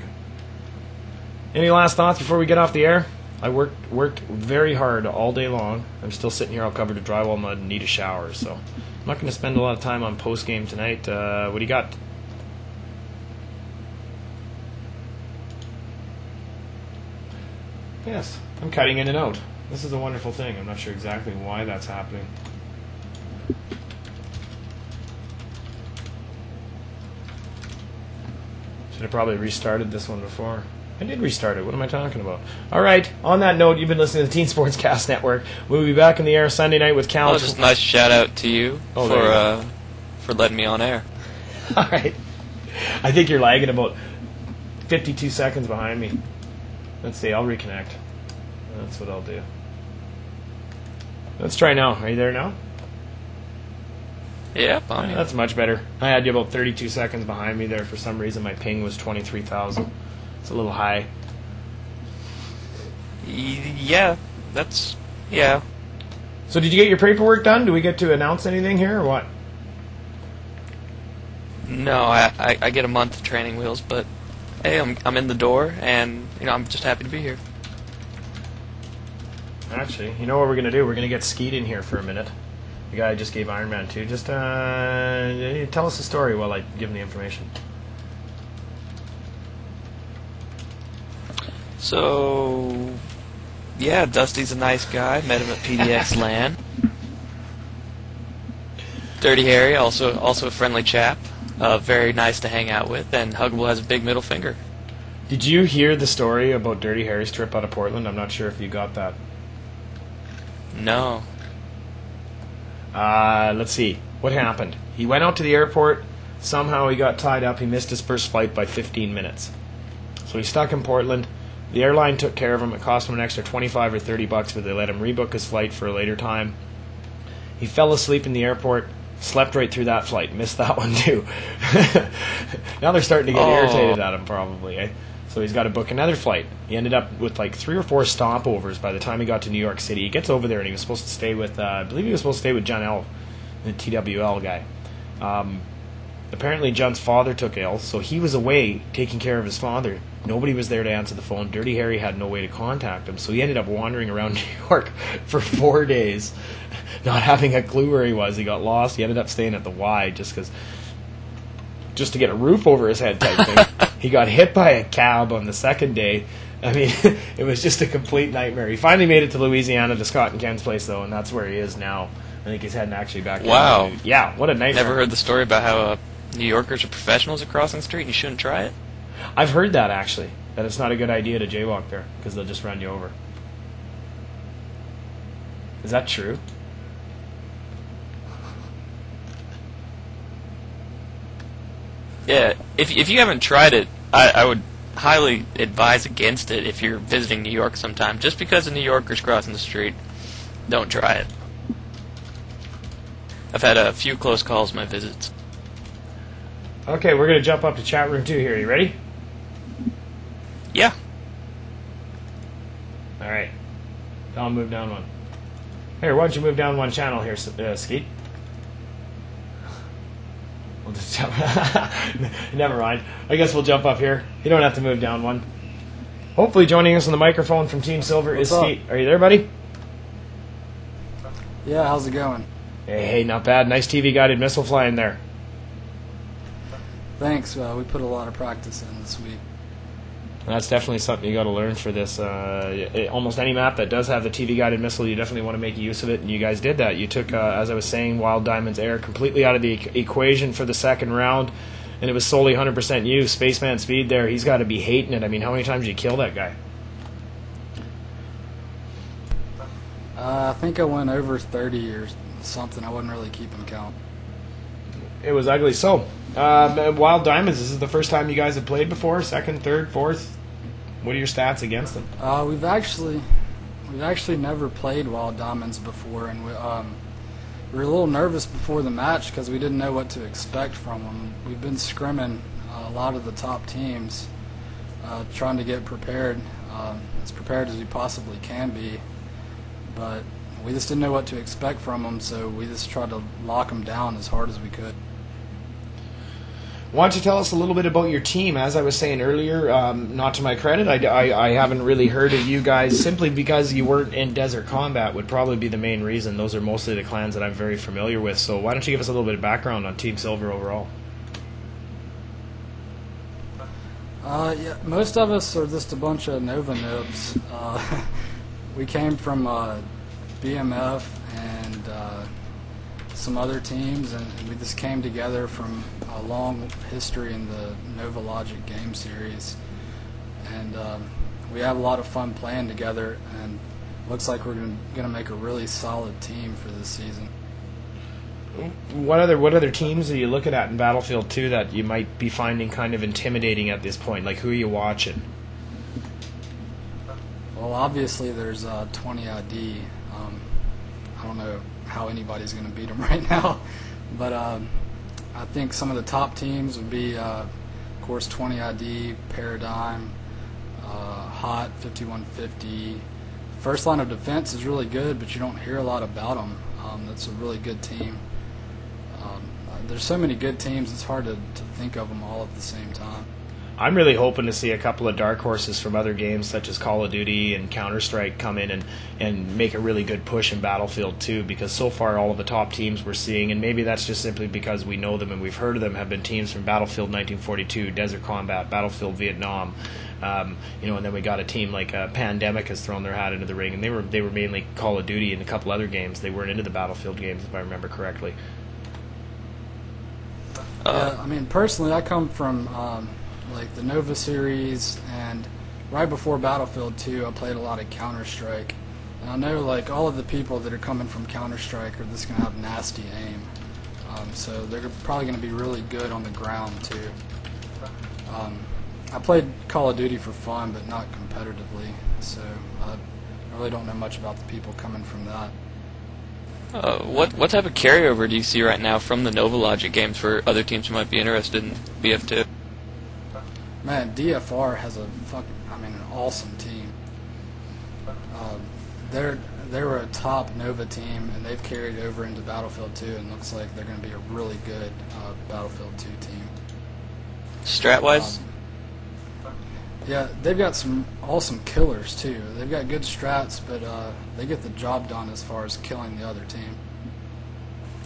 Any last thoughts before we get off the air? I worked very hard all day long. I'm still sitting here all covered in drywall mud and need a shower, so I'm not going to spend a lot of time on post-game tonight. What do you got? Yes, I'm cutting in and out. This is a wonderful thing. I'm not sure exactly why that's happening. Should have probably restarted this one before. I did restart it. What am I talking about? All right. On that note, you've been listening to the Teen Sportscast Network. We'll be back in the air Sunday night with Cal. Well, just a nice shout out to you for letting me on air. All right. I think you're lagging about 52 seconds behind me. Let's see. I'll reconnect. That's what I'll do. Let's try now. Are you there now? Yeah, that's much better. I had you about 32 seconds behind me there. For some reason, my ping was 23,000. It's a little high. Yeah, yeah. So did you get your paperwork done? Do we get to announce anything here or what? No, I get a month of training wheels, but hey, I'm in the door, and I'm just happy to be here. Actually, you know what we're gonna do? We're gonna get Skeet in here for a minute. The guy I just gave Iron Man to. Just tell us the story while I give him the information. So, yeah, Dusty's a nice guy. Met him at PDX LAN. Dirty Harry, also a friendly chap. Very nice to hang out with. And Huggable has a big middle finger. Did you hear the story about Dirty Harry's trip out of Portland? I'm not sure if you got that. No. Let's see. What happened? He went out to the airport. Somehow he got tied up. He missed his first flight by 15 minutes. So he's stuck in Portland. The airline took care of him. It cost him an extra $25 or $30, but they let him rebook his flight for a later time. He fell asleep in the airport, slept right through that flight, missed that one too. Now they're starting to get irritated at him probably. Eh? So he's got to book another flight. He ended up with like 3 or 4 stopovers by the time he got to New York City. He gets over there and he was supposed to stay with, I believe he was supposed to stay with John L., the TWL guy. Apparently John's father took ill, so he was away taking care of his father. Nobody was there to answer the phone. Dirty Harry had no way to contact him, so he ended up wandering around New York for 4 days, not having a clue where he was. He got lost. He ended up staying at the Y just to get a roof over his head type thing. He got hit by a cab on the second day. I mean, it was just a complete nightmare. He finally made it to Louisiana to Scott and Ken's place, though, and that's where he is now. I think he's heading actually back. Wow. Yeah, what a nightmare. Never heard the story about how New Yorkers are professionals at crossing the street and you shouldn't try it? I've heard that, actually, that it's not a good idea to jaywalk there because they'll just run you over. Is that true? Yeah, if you haven't tried it, I would highly advise against it if you're visiting New York sometime. Just because of New Yorkers crossing the street, don't try it. I've had a few close calls in my visits. Okay, we're going to jump up to chat room 2 here. You ready? Yeah. All right. I'll move down one. Here, why don't you move down one channel here, Skeet? We'll just jump. Never mind. I guess we'll jump up here. You don't have to move down one. Hopefully joining us on the microphone from Team Silver is Skeet. Are you there, buddy? Yeah, how's it going? Hey, not bad. Nice TV-guided missile flying there. Thanks. We put a lot of practice in this week. That's definitely something you got to learn for this. Almost any map that does have the TV-guided missile, you definitely want to make use of it, and you guys did that. You took, as I was saying, Wild Diamond's air completely out of the equation for the second round, and it was solely 100% you. Spaceman Speed there, he's got to be hating it. I mean, how many times did you kill that guy? I think I went over 30 or something. I wasn't really keeping count. It was ugly. So, Wild Diamonds, this is the first time you guys have played before? Second, third, fourth? What are your stats against them? We've actually never played Wild Diamonds before, and we were a little nervous before the match because we didn't know what to expect from them. We've been scrimming a lot of the top teams, trying to get prepared, as prepared as we possibly can be, but we just didn't know what to expect from them, so we just tried to lock them down as hard as we could. Why don't you tell us a little bit about your team? As I was saying earlier, not to my credit, I haven't really heard of you guys simply because you weren't in Desert Combat would probably be the main reason. Those are mostly the clans that I'm very familiar with. So why don't you give us a little bit of background on Team Silver overall? Yeah, most of us are just a bunch of Nova noobs. We came from BMF and some other teams, and we just came together from a long history in the Nova Logic game series, and we have a lot of fun playing together, and looks like we're going to make a really solid team for this season. What other teams are you looking at in Battlefield 2 that you might be finding kind of intimidating at this point? Like, who are you watching? Well, obviously there's 20ID. I don't know how anybody's going to beat them right now, but I think some of the top teams would be, of course, 20ID, Paradigm, Hot, 5150. First line of defense is really good, but you don't hear a lot about them. That's a really good team. There's so many good teams, it's hard to think of them all at the same time. I'm really hoping to see a couple of dark horses from other games such as Call of Duty and Counter-Strike come in and make a really good push in Battlefield 2, because so far all of the top teams we're seeing, and maybe that's just simply because we know them and we've heard of them, have been teams from Battlefield 1942, Desert Combat, Battlefield Vietnam, and then we got a team like Pandemic has thrown their hat into the ring, and they were mainly Call of Duty and a couple other games. They weren't into the Battlefield games, if I remember correctly. Yeah, I mean, personally, I come from like the Nova series, and right before Battlefield 2, I played a lot of Counter-Strike. And I know, like, all of the people that are coming from Counter-Strike are just going to have nasty aim. So they're probably going to be really good on the ground, too. I played Call of Duty for fun, but not competitively, so I really don't know much about the people coming from that. What type of carryover do you see right now from the Nova Logic games for other teams who might be interested in BF2? Man, DFR has an awesome team. They were a top Nova team, and they've carried over into Battlefield 2, and looks like they're going to be a really good Battlefield 2 team. Strat-wise? Yeah, they've got some awesome killers, too. They've got good strats, but they get the job done as far as killing the other team.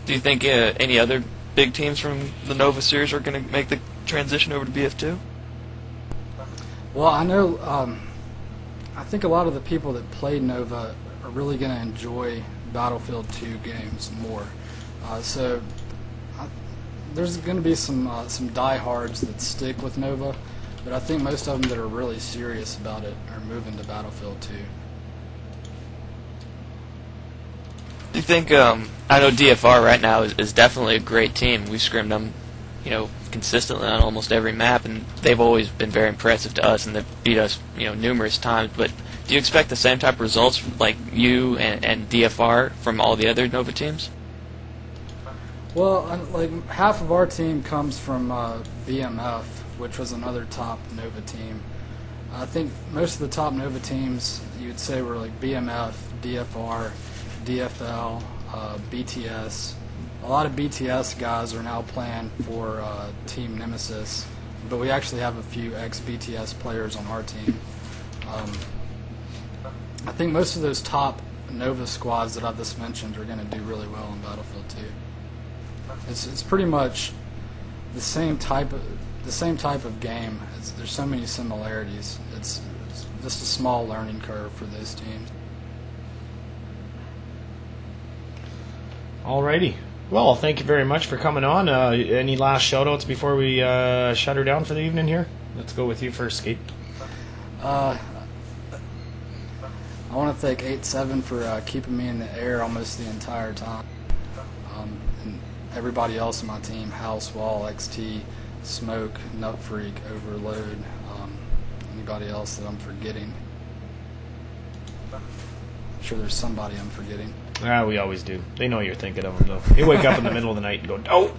Do you think any other big teams from the Nova series are going to make the transition over to BF2? Well, I know, I think a lot of the people that played Nova are really going to enjoy Battlefield 2 games more. There's going to be some diehards that stick with Nova, but I think most of them that are really serious about it are moving to Battlefield 2. Do you think, I know DFR right now is definitely a great team. We've scrimmed them, consistently on almost every map, and they've always been very impressive to us, and they've beat us, numerous times. But do you expect the same type of results like you and DFR from all the other Nova teams? Well, like half of our team comes from BMF, which was another top Nova team. I think most of the top Nova teams you would say were like BMF, DFR, DFL, BTS. A lot of BTS guys are now playing for Team Nemesis, but we actually have a few ex-BTS players on our team. I think most of those top Nova squads that I've just mentioned are going to do really well in Battlefield 2. It's pretty much the same type of game. There's so many similarities. It's just a small learning curve for those teams. Alrighty. Well, thank you very much for coming on. Any last shout-outs before we shut her down for the evening here? Let's go with you first, Skate. I want to thank 8-7 for keeping me in the air almost the entire time. And everybody else on my team, House, Wall, XT, Smoke, Nut Freak, Overload, anybody else that I'm forgetting. I'm sure there's somebody I'm forgetting. We always do. They know you're thinking of them, though. You wake up in the middle of the night and go, oh!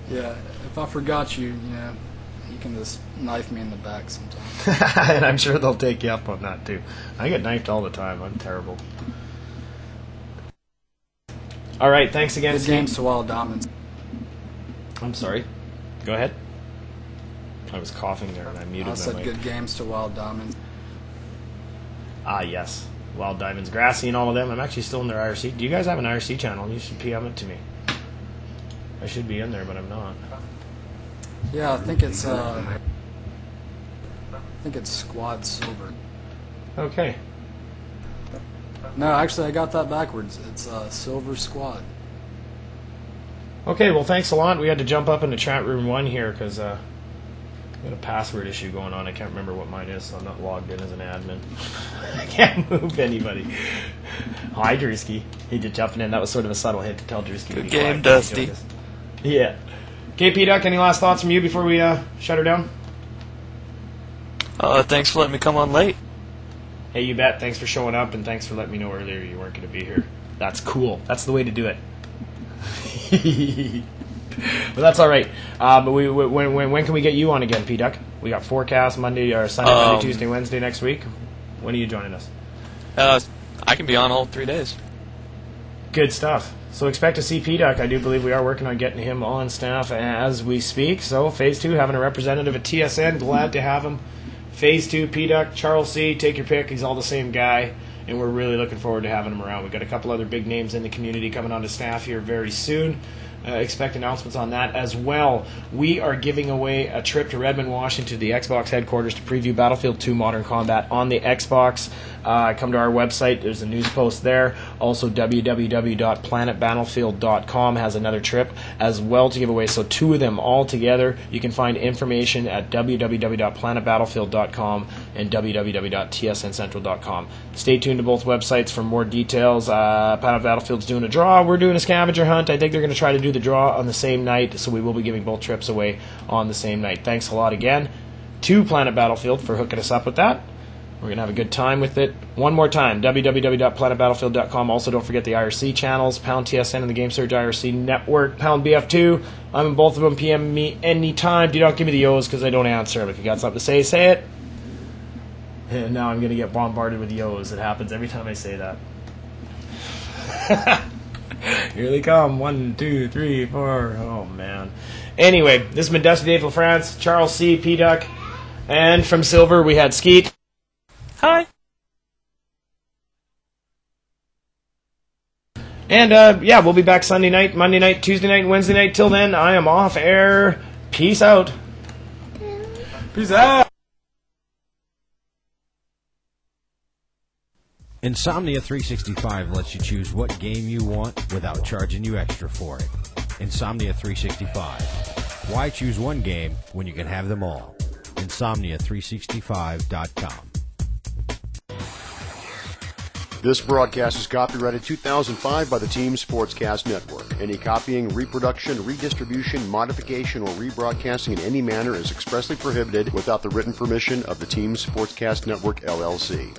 Yeah, if I forgot you, you can just knife me in the back sometimes. And I'm sure they'll take you up on that, too. I get knifed all the time. I'm terrible. All right, thanks again. Good games to Wild Diamonds. I'm sorry. Go ahead. I was coughing there and I muted my said mic. good games to Wild Diamonds. Ah, yes. Wild Diamonds, Grassy, and all of them. I'm actually still in their IRC. Do you guys have an IRC channel? You should PM it to me. I should be in there, but I'm not. Yeah, I think it's Squad Silver. Okay. No, actually, I got that backwards. It's Silver Squad. Okay, well, thanks a lot. We had to jump up into chat room 1 here because we got a password issue going on. I can't remember what mine is, so I'm not logged in as an admin. I can't move anybody. Hi, Drewski. He did jumping in. That was sort of a subtle hint to tell Drewski. Good game, Dusty. Yeah. Okay, P-Duck, any last thoughts from you before we shut her down? Thanks for letting me come on late. Hey, you bet. Thanks for showing up, and thanks for letting me know earlier you weren't going to be here. That's cool. That's the way to do it. But that's all right. But when can we get you on again, P-Duck? We got forecast Monday or Sunday, Monday, Tuesday, Wednesday next week. When are you joining us? I can be on all 3 days. Good stuff. So expect to see P-Duck. I do believe we are working on getting him on staff as we speak. So Phase 2, having a representative at TSN. Glad to have him. Phase 2, P-Duck, Charles C., take your pick. He's all the same guy. And we're really looking forward to having him around. We've got a couple other big names in the community coming onto staff here very soon. Expect announcements on that as well. We are giving away a trip to Redmond, Washington, to the Xbox headquarters to preview Battlefield 2 Modern Combat on the Xbox. Come to our website. There's a news post there. Also, www.planetbattlefield.com has another trip as well to give away. So 2 of them all together. You can find information at www.planetbattlefield.com and www.tsncentral.com. Stay tuned to both websites for more details. Planet Battlefield's doing a draw. We're doing a scavenger hunt. I think they're going to try to do the draw on the same night, so we will be giving both trips away on the same night. Thanks a lot again to Planet Battlefield for hooking us up with that. We're going to have a good time with it. One more time, www.planetbattlefield.com. Also, don't forget the IRC channels, Pound TSN and the Game Surge IRC Network, Pound BF2. I'm in both of them. PM me anytime. Do not give me the O's because I don't answer them. If you got something to say, say it. And now I'm going to get bombarded with O's. It happens every time I say that. Here they come. 1, 2, 3, 4. Oh, man. Anyway, this has been Dusty Dave LaFrance, Charles C., P-Duck, and from Silver, we had Skeet. Hi. And, we'll be back Sunday night, Monday night, Tuesday night, Wednesday night. Till then, I am off air. Peace out. Peace out. Insomnia 365 lets you choose what game you want without charging you extra for it. Insomnia 365. Why choose one game when you can have them all? Insomnia365.com. This broadcast is copyrighted 2005 by the Team Sportscast Network. Any copying, reproduction, redistribution, modification, or rebroadcasting in any manner is expressly prohibited without the written permission of the Team Sportscast Network, LLC.